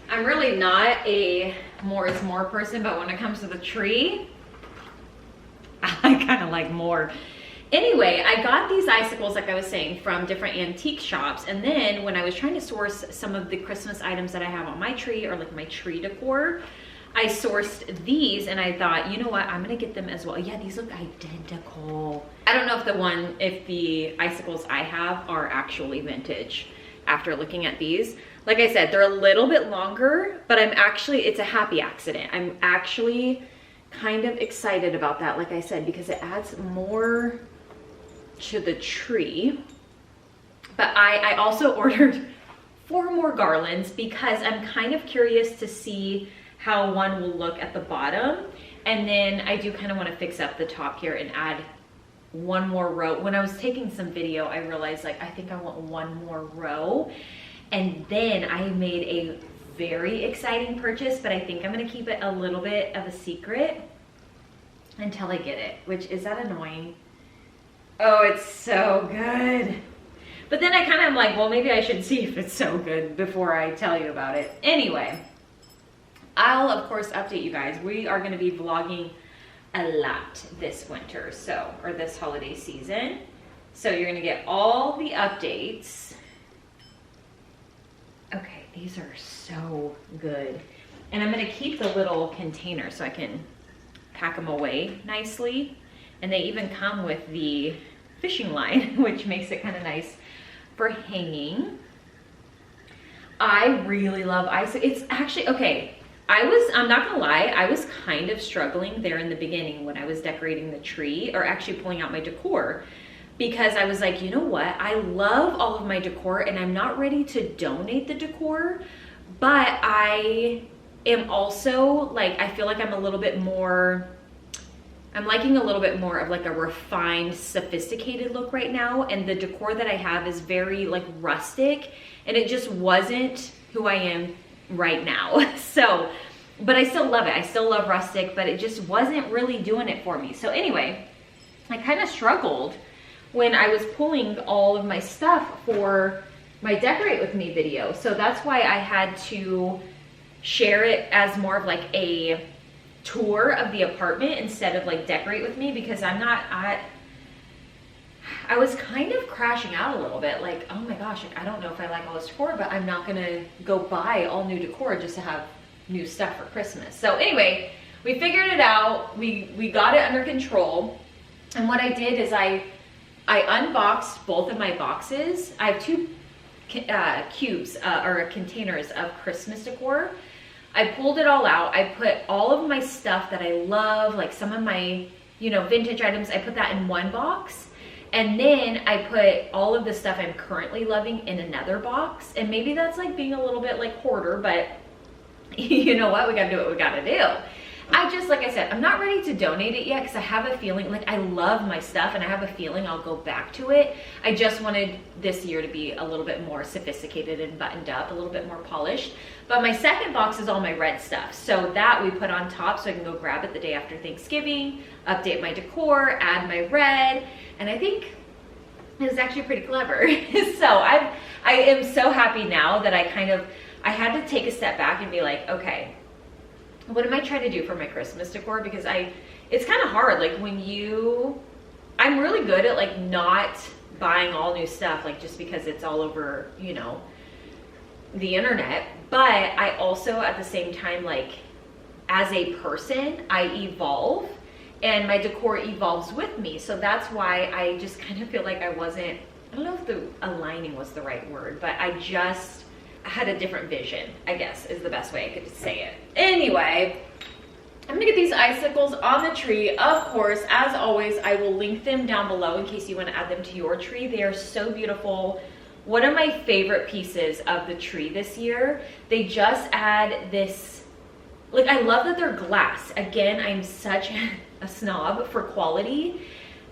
I'm really not a more is more person, but when it comes to the tree, I kind of like more. Anyway, I got these icicles, like I was saying, from different antique shops. And then when I was trying to source some of the Christmas items that I have on my tree, or like my tree decor, I sourced these and I thought, you know what, I'm gonna get them as well. Yeah, these look identical. I don't know if the icicles I have are actually vintage after looking at these. Like I said, they're a little bit longer, but it's a happy accident. I'm actually kind of excited about that, like I said, because it adds more to the tree. But I also ordered 4 more garlands because I'm kind of curious to see how one will look at the bottom. And then I do kind of want to fix up the top here and add 1 more row. When I was taking some video, I realized like, I think I want 1 more row. And then I made a very exciting purchase, but I think I'm gonna keep it a little bit of a secret. until I get it, which is that annoying? Oh, it's so good. But then I kind of am like, well, maybe I should see if it's so good before I tell you about it. Anyway, I'll of course update you guys. We are going to be vlogging a lot this winter, so, or this holiday season. So you're going to get all the updates. Okay, these are so good. And I'm going to keep the little container so I can pack them away nicely. And they even come with the fishing line, which makes it kind of nice for hanging. I really love ice. It's actually, okay, I'm not gonna lie, I was kind of struggling there in the beginning when I was decorating the tree, or actually pulling out my decor, because I was like, you know what? I love all of my decor and I'm not ready to donate the decor, but I am also like, I feel like I'm a little bit more, I'm liking a little bit more of like a refined, sophisticated look right now. And the decor that I have is very like rustic, and it just wasn't who I am right now. So, but I still love it. I still love rustic, but it just wasn't really doing it for me. So anyway, I kind of struggled when I was pulling all of my stuff for my Decorate With Me video. So that's why I had to share it as more of like a tour of the apartment instead of like Decorate With Me, because I was kind of crashing out a little bit, like, oh my gosh, I don't know if I like all this decor, but I'm not gonna go buy all new decor just to have new stuff for Christmas. So anyway, we figured it out, we got it under control. And what I did is I unboxed both of my boxes. I have two cubes or containers of Christmas decor. I pulled it all out. I put all of my stuff that I love, like some of my, you know, vintage items, I put that in one box. And then I put all of the stuff I'm currently loving in another box. And maybe that's like being a little bit like hoarder, but you know what? We gotta do what we gotta do. I just, like I said, I'm not ready to donate it yet because I have a feeling, like I love my stuff and I have a feeling I'll go back to it. I just wanted this year to be a little bit more sophisticated and buttoned up, a little bit more polished. But my second box is all my red stuff. So that we put on top so I can go grab it the day after Thanksgiving, update my decor, add my red. And I think it was actually pretty clever. So I am so happy now that I had to take a step back and be like, okay, what am I trying to do for my Christmas decor? Because it's kind of hard. Like I'm really good at like not buying all new stuff, like just because it's all over, you know, the internet. But I also at the same time, like as a person, I evolve and my decor evolves with me. So that's why I just kind of feel like I don't know if the aligning was the right word, but I just had a different vision, I guess is the best way I could say it. Anyway, I'm gonna get these icicles on the tree. Of course, as always, I will link them down below in case you want to add them to your tree. They are so beautiful. One of my favorite pieces of the tree this year, they just add this, like I love that they're glass. Again, I'm such a snob for quality.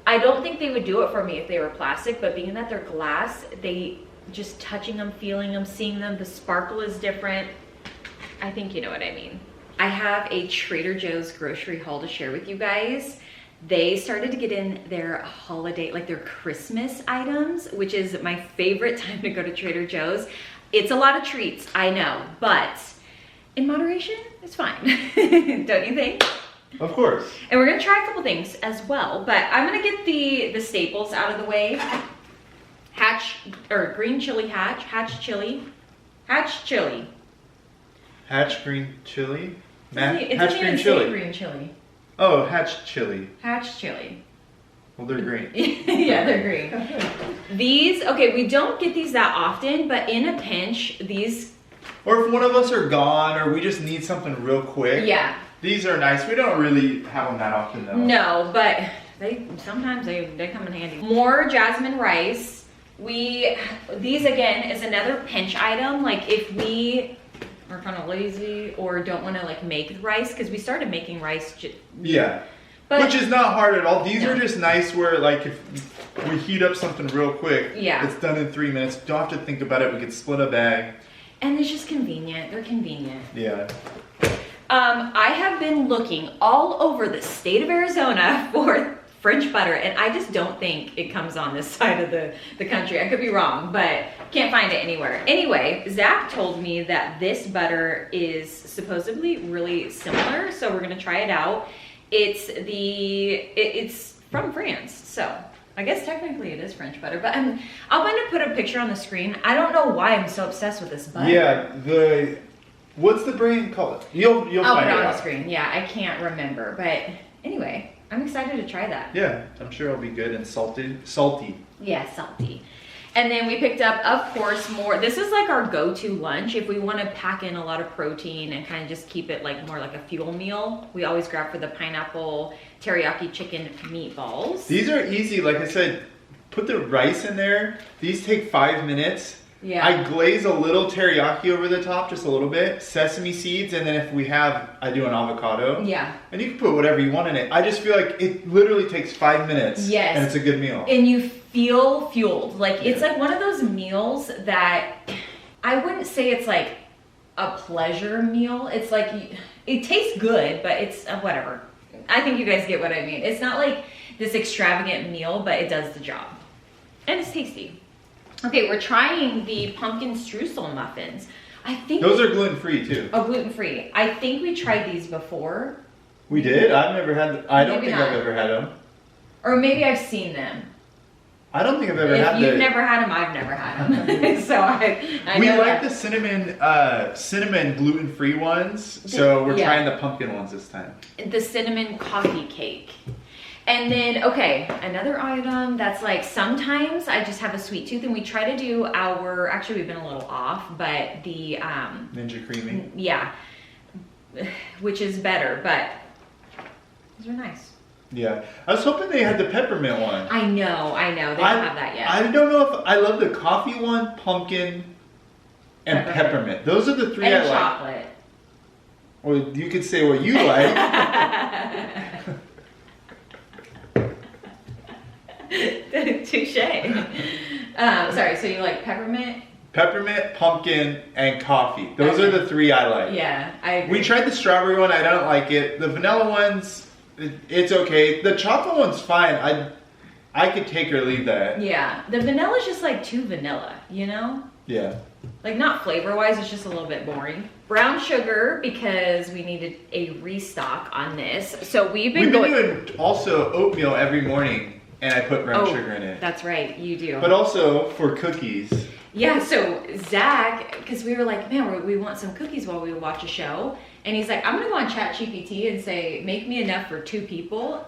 I don't think they would do it for me if they were plastic, but being that they're glass, just touching them, feeling them, seeing them, the sparkle is different. I think you know what I mean. I have a Trader Joe's grocery haul to share with you guys. They started to get in their holiday, like their Christmas items, which is my favorite time to go to Trader Joe's. It's a lot of treats, I know, but in moderation, it's fine. Don't you think? Of course. And we're gonna try a couple things as well, but I'm gonna get the staples out of the way. Green chili hatch, hatch chili. Hatch green chili? Hatch green chili. Green chili. Oh, hatch chili. Hatch chili. Well, they're green. Yeah, they're green. These, okay, we don't get these that often, but in a pinch, these. Or if one of us are gone or we just need something real quick. Yeah. These are nice. We don't really have them that often though. No, but sometimes they come in handy. More jasmine rice. These again is another pinch item. Like if we are kind of lazy or don't want to like make rice, because we started making rice. Yeah. But, which is not hard at all. These are just nice where like if we heat up something real quick, it's done in 3 minutes. Don't have to think about it. We could split a bag. And it's just convenient. They're convenient. Yeah. I have been looking all over the state of Arizona for French butter, and I just don't think it comes on this side of the country. I could be wrong, but can't find it anywhere. Anyway, Zach told me that this butter is supposedly really similar, so we're gonna try it out. It's from France, so I guess technically it is French butter, but I'm gonna put a picture on the screen. I don't know why I'm so obsessed with this butter. Yeah, what's the brand called? You'll find it on the screen. Yeah, I can't remember, but anyway, I'm excited to try that. Yeah, I'm sure it'll be good and salty. Yeah, salty. And then we picked up, of course, more. This is like our go-to lunch if we want to pack in a lot of protein and kind of just keep it like more like a fuel meal. We always grab for the pineapple teriyaki chicken meatballs. These are easy. Like I said, put the rice in there. These take 5 minutes. Yeah. I glaze a little teriyaki over the top, just a little bit, sesame seeds, and then if we have, I do an avocado. Yeah. And you can put whatever you want in it. I just feel like it literally takes 5 minutes. Yes. And it's a good meal. And you feel fueled. Like, it's like one of those meals that I wouldn't say it's like a pleasure meal. It's like, it tastes good, but it's whatever. I think you guys get what I mean. It's not like this extravagant meal, but it does the job. And it's tasty. Okay, we're trying the pumpkin streusel muffins. I think those are gluten-free too. Oh, gluten-free. I think we tried these before. We did? I've never had, I don't think not. I've ever had them. Or maybe I've seen them. I don't think I've ever had them. If you've never had them, I've never had them. So I we know like that. the cinnamon gluten-free ones. So we're trying the pumpkin ones this time. The cinnamon coffee cake. And then, okay, another item that's like, sometimes I just have a sweet tooth and we try to do actually we've been a little off, but the Ninja Creamy. Yeah, which is better, but these are nice. Yeah, I was hoping they had the peppermint one. I know, they don't have that yet. I don't know if I love the coffee one, pumpkin, and peppermint. Those are the three I like. And chocolate. Or you could say what you like. Touche. Sorry, so you like peppermint? Peppermint, pumpkin, and coffee. Those are the three I like. Yeah, I agree. We tried the strawberry one. I don't like it. The vanilla ones, it's okay. The chocolate one's fine. I could take or leave that. Yeah, the vanilla's just like too vanilla, you know? Yeah. Like, not flavor-wise, it's just a little bit boring. Brown sugar, because we needed a restock on this. So we've been doing also oatmeal every morning. And I put brown sugar in it. That's right, you do. But also for cookies. Yeah, so Zach, because we were like, man, we want some cookies while we watch a show. And he's like, I'm going to go on ChatGPT and say, make me enough for 2 people.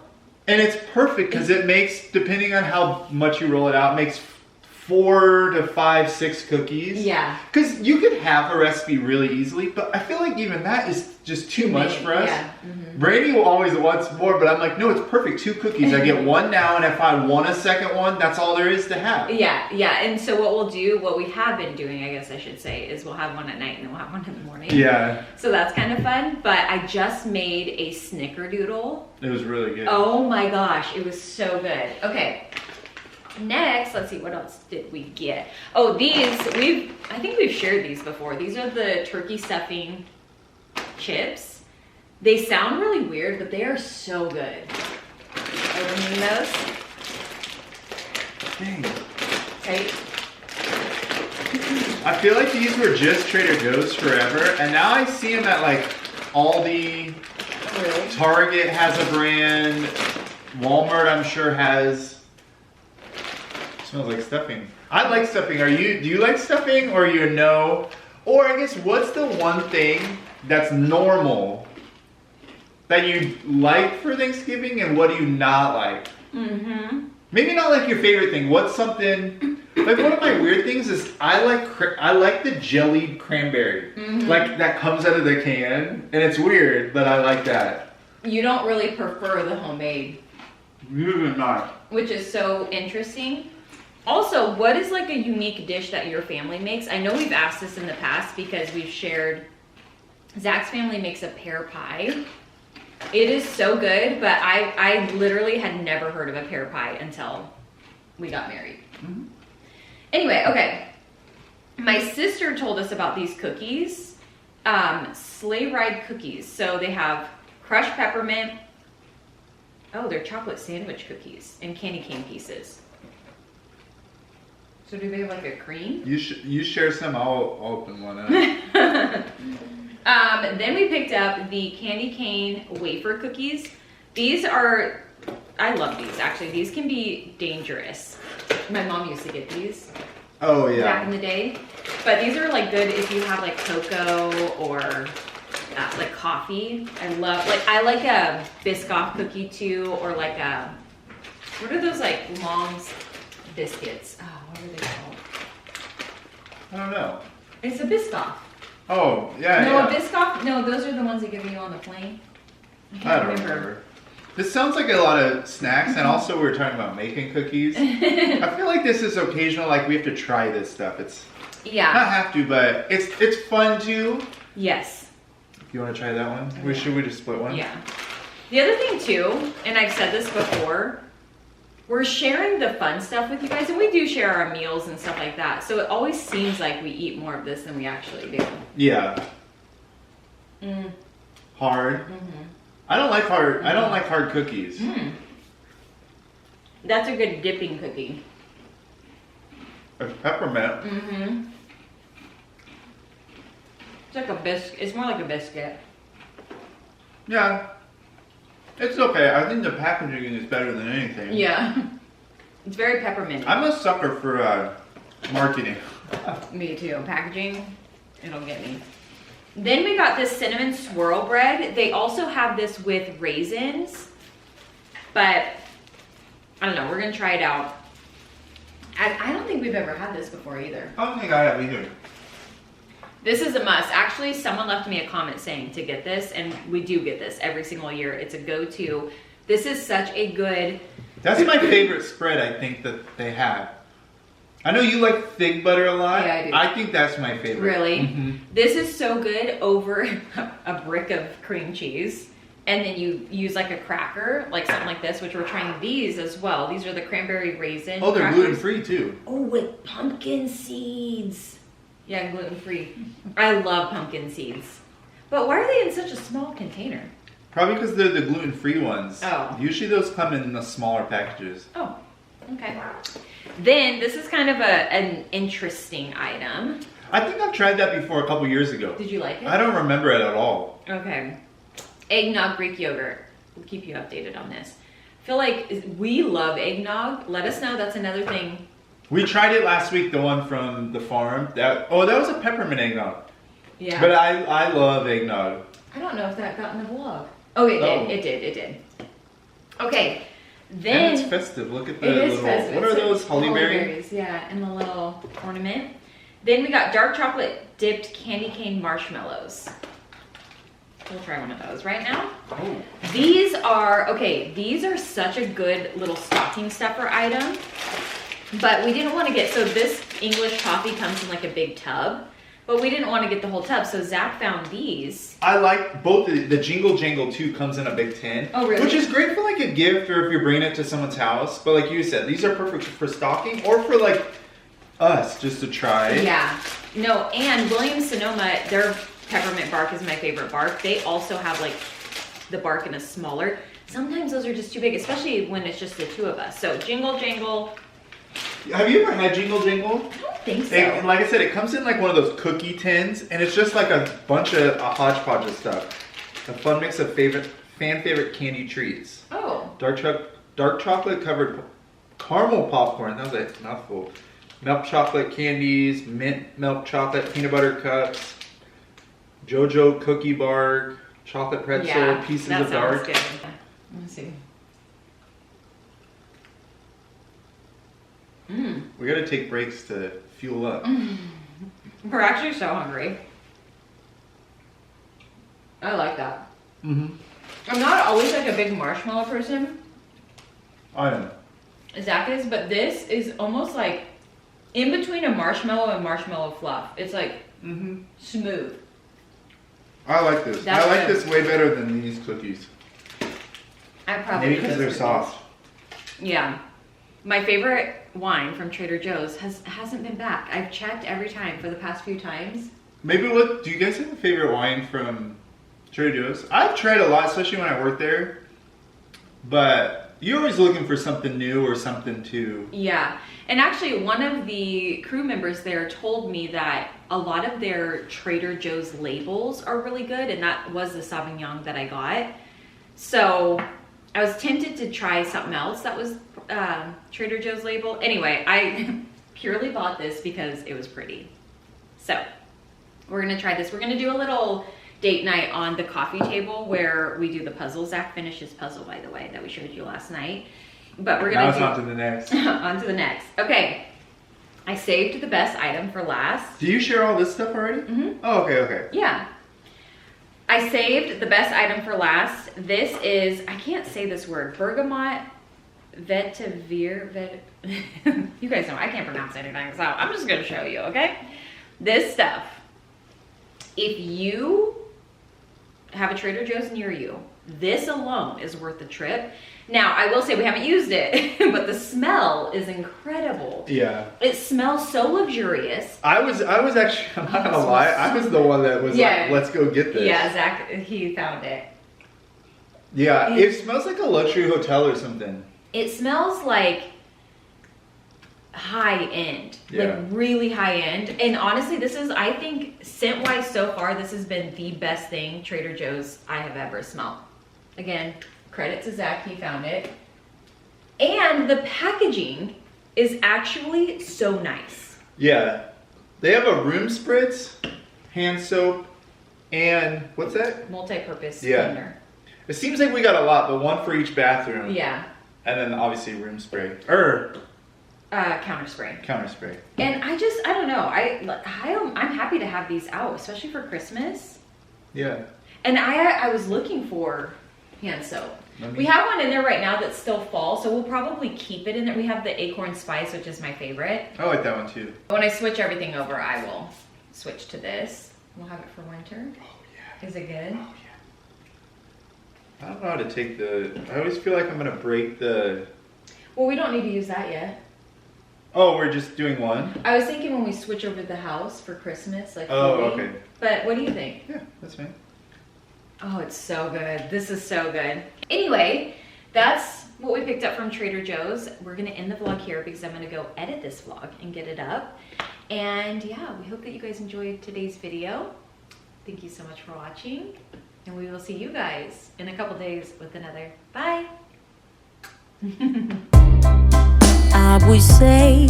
And it's perfect because it makes, depending on how much you roll it out, makes 4 to 5, 6 cookies. Yeah. Because you could have a recipe really easily, but I feel like even that is just too much for us. Yeah. Mm-hmm. Brady will always wants more, but I'm like, no, it's perfect. 2 cookies. I get one now, and if I want a second one, that's all there is to have. Yeah. And so what we have been doing, I guess I should say, is we'll have one at night and then we'll have one in the morning. Yeah. So that's kind of fun. But I just made a snickerdoodle. It was really good. Oh my gosh, it was so good. Okay. Next, let's see, what else did we get? Oh, I think we've shared these before. These are the turkey stuffing chips. They sound really weird, but they are so good. Opening those. Dang. Okay. I feel like these were just Trader Joe's forever, and now I see them at like Aldi, Really? Target has a brand, Walmart I'm sure has. Smells like stuffing. I like stuffing. Do you like stuffing or you no? Or I guess what's the one thing that's normal that you like for Thanksgiving and what do you not like? Mm-hmm. Maybe not like your favorite thing. What's something like one of my weird things is I like the jellied cranberry. Mm-hmm. Like that comes out of the can and it's weird, but I like that. You don't really prefer the homemade. Really not. Which is so interesting. Also, what is like a unique dish that your family makes? I know we've asked this in the past because we've shared, Zach's family makes a pear pie. It is so good, but I literally had never heard of a pear pie until we got married. Mm-hmm. Anyway, okay. My sister told us about these cookies sleigh ride cookies. So they have crushed peppermint. Oh, they're chocolate sandwich cookies and candy cane pieces. So do they have like a cream? You share some, I'll open one up. Then we picked up the candy cane wafer cookies. These are, I love these actually. These can be dangerous. My mom used to get these. Oh yeah. Back in the day. But these are like good if you have like cocoa or like coffee. I like a Biscoff cookie too, or like a, what are those like long biscuits? Oh, what are they called? I don't know. It's a Biscoff. Oh, yeah, No, yeah. a Biscoff, no, those are the ones they give you on the plane. I don't remember. This sounds like a lot of snacks, and also we were talking about making cookies. I feel like this is occasional, like we have to try this stuff. It's not have to, but it's fun too. Yes. You want to try that one? Yeah. Should we just split one? Yeah. The other thing too, and I've said this before, we're sharing the fun stuff with you guys, and we do share our meals and stuff like that. So it always seems like we eat more of this than we actually do. Yeah. Hard. I don't like hard. I don't like hard cookies. That's a good dipping cookie. It's peppermint. It's like a biscuit. It's more like a biscuit. Yeah. It's okay. I think the packaging is better than anything. Yeah. It's very peppermint. I'm a sucker for marketing. Me too. Packaging, it'll get me. Then we got this cinnamon swirl bread. They also have this with raisins, but I don't know. We're gonna try it out. I don't think we've ever had this before either. I don't think I have either. This is a must. Actually, someone left me a comment saying to get this, and we do get this every single year. It's a go-to. This is such a good... That's my favorite spread, I think, that they have. I know you like fig butter a lot. Yeah, I do. I think that's my favorite. Really? This is so good over a brick of cream cheese. And then you use like a cracker, like something like this, which we're trying these as well. These are the cranberry raisin Oh, they're crackers. gluten-free too. Oh, with pumpkin seeds. Yeah, gluten-free. I love pumpkin seeds. But why are they in such a small container? Probably because they're the gluten-free ones. Oh. Usually those come in the smaller packages. Oh, okay. Then this is kind of an interesting item. I think I've tried that before a couple years ago. Did you like it? I don't remember it at all. Okay. Eggnog Greek yogurt. We'll keep you updated on this. I feel like we love eggnog. Let us know. That's another thing. We tried it last week, the one from the farm. That was a peppermint eggnog. Yeah. But I love eggnog. I don't know if that got in the vlog. Oh, it did. Oh. It did. Okay. Then And it's festive. Look at the it is little. festive. What are those? Holly berries? Yeah, and the little ornament. Then we got dark chocolate dipped candy cane marshmallows. We'll try one of those right now. Oh. These are such a good little stocking stuffer item. But we didn't want to get, so this English coffee comes in like a big tub. But we didn't want to get the whole tub, so Zach found these. I like both. The Jingle Jangle too comes in a big tin. Oh, really? Which is great for like a gift or if you're bringing it to someone's house. But like you said, these are perfect for stocking or for like us just to try. Yeah. No, and Williams-Sonoma, their peppermint bark is my favorite bark. They also have like the bark in a smaller. Sometimes those are just too big, especially when it's just the two of us. So Jingle Jangle. Have you ever had Jingle Jangle? I don't think so. Like I said, it comes in like one of those cookie tins, and it's just like a bunch of a hodgepodge of stuff. A fun mix of fan favorite candy treats. Oh. Dark chocolate covered caramel popcorn. That was a mouthful. Milk chocolate candies, mint milk chocolate, peanut butter cups, JoJo cookie bark, chocolate pretzel, pieces of dark. Good. Let me see. We gotta take breaks to fuel up. We're actually so hungry. I like that. I'm not always like a big marshmallow person. I am. Zach is, but this is almost like in between a marshmallow and marshmallow fluff. It's like smooth. I like this. That's I like good. this way better than these cookies. I probably Maybe eat because those they're cookies. soft. Yeah. My favorite wine from Trader Joe's hasn't been back. I've checked every time for the past few times. Maybe what, do you guys have a favorite wine from Trader Joe's? I've tried a lot, especially when I worked there. But you're always looking for something new or something to... Yeah. And actually, one of the crew members there told me that a lot of their Trader Joe's labels are really good. And that was the Sauvignon that I got. So I was tempted to try something else that was Trader Joe's label. Anyway, I purely bought this because it was pretty. So we're going to try this. We're going to do a little date night on the coffee table where we do the puzzle. Zach finished his puzzle, by the way, that we showed you last night. But we're going to on to the next. On to the next. Okay. I saved the best item for last. Do you share all this stuff already? Mm-hmm. Oh, okay. Yeah. I saved the best item for last. This is, I can't say this word, bergamot vetiver. You guys know, I can't pronounce anything, so I'm just going to show you, okay? This stuff, if you have a Trader Joe's near you, this alone is worth the trip. Now, I will say we haven't used it, but the smell is incredible. Yeah. It smells so luxurious. I was actually, I'm not gonna lie, I was the one that was like, let's go get this. Yeah, Zach, he found it. Yeah, it smells like a luxury hotel or something. It smells like high end, like really high end. And honestly, this is, I think, scent wise so far, this has been the best thing Trader Joe's I have ever smelled. Again, credit to Zach, he found it. And the packaging is actually so nice. Yeah, they have a room spritz, hand soap, and what's that? Multi-purpose cleaner. It seems like we got a lot, but one for each bathroom. Yeah. And then obviously room spray. Counter spray. Counter spray. And I don't know. I'm happy to have these out, especially for Christmas. Yeah. And I was looking for hand soap. We have one in there right now that's still fall, so we'll probably keep it in there. We have the acorn spice, which is my favorite. I like that one too. When I switch everything over, I will switch to this. We'll have it for winter. Oh yeah. Is it good? Oh yeah. I don't know how to take I always feel like I'm gonna break the... Well, we don't need to use that yet. Oh, we're just doing one? I was thinking when we switch over the house for Christmas, like oh, okay. But what do you think? Yeah, that's fine. Oh, it's so good. This is so good. Anyway, that's what we picked up from Trader Joe's. We're going to end the vlog here because I'm going to go edit this vlog and get it up. And yeah, we hope that you guys enjoyed today's video. Thank you so much for watching. And we will see you guys in a couple days with another. Bye. I would say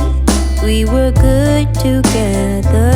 we were good together.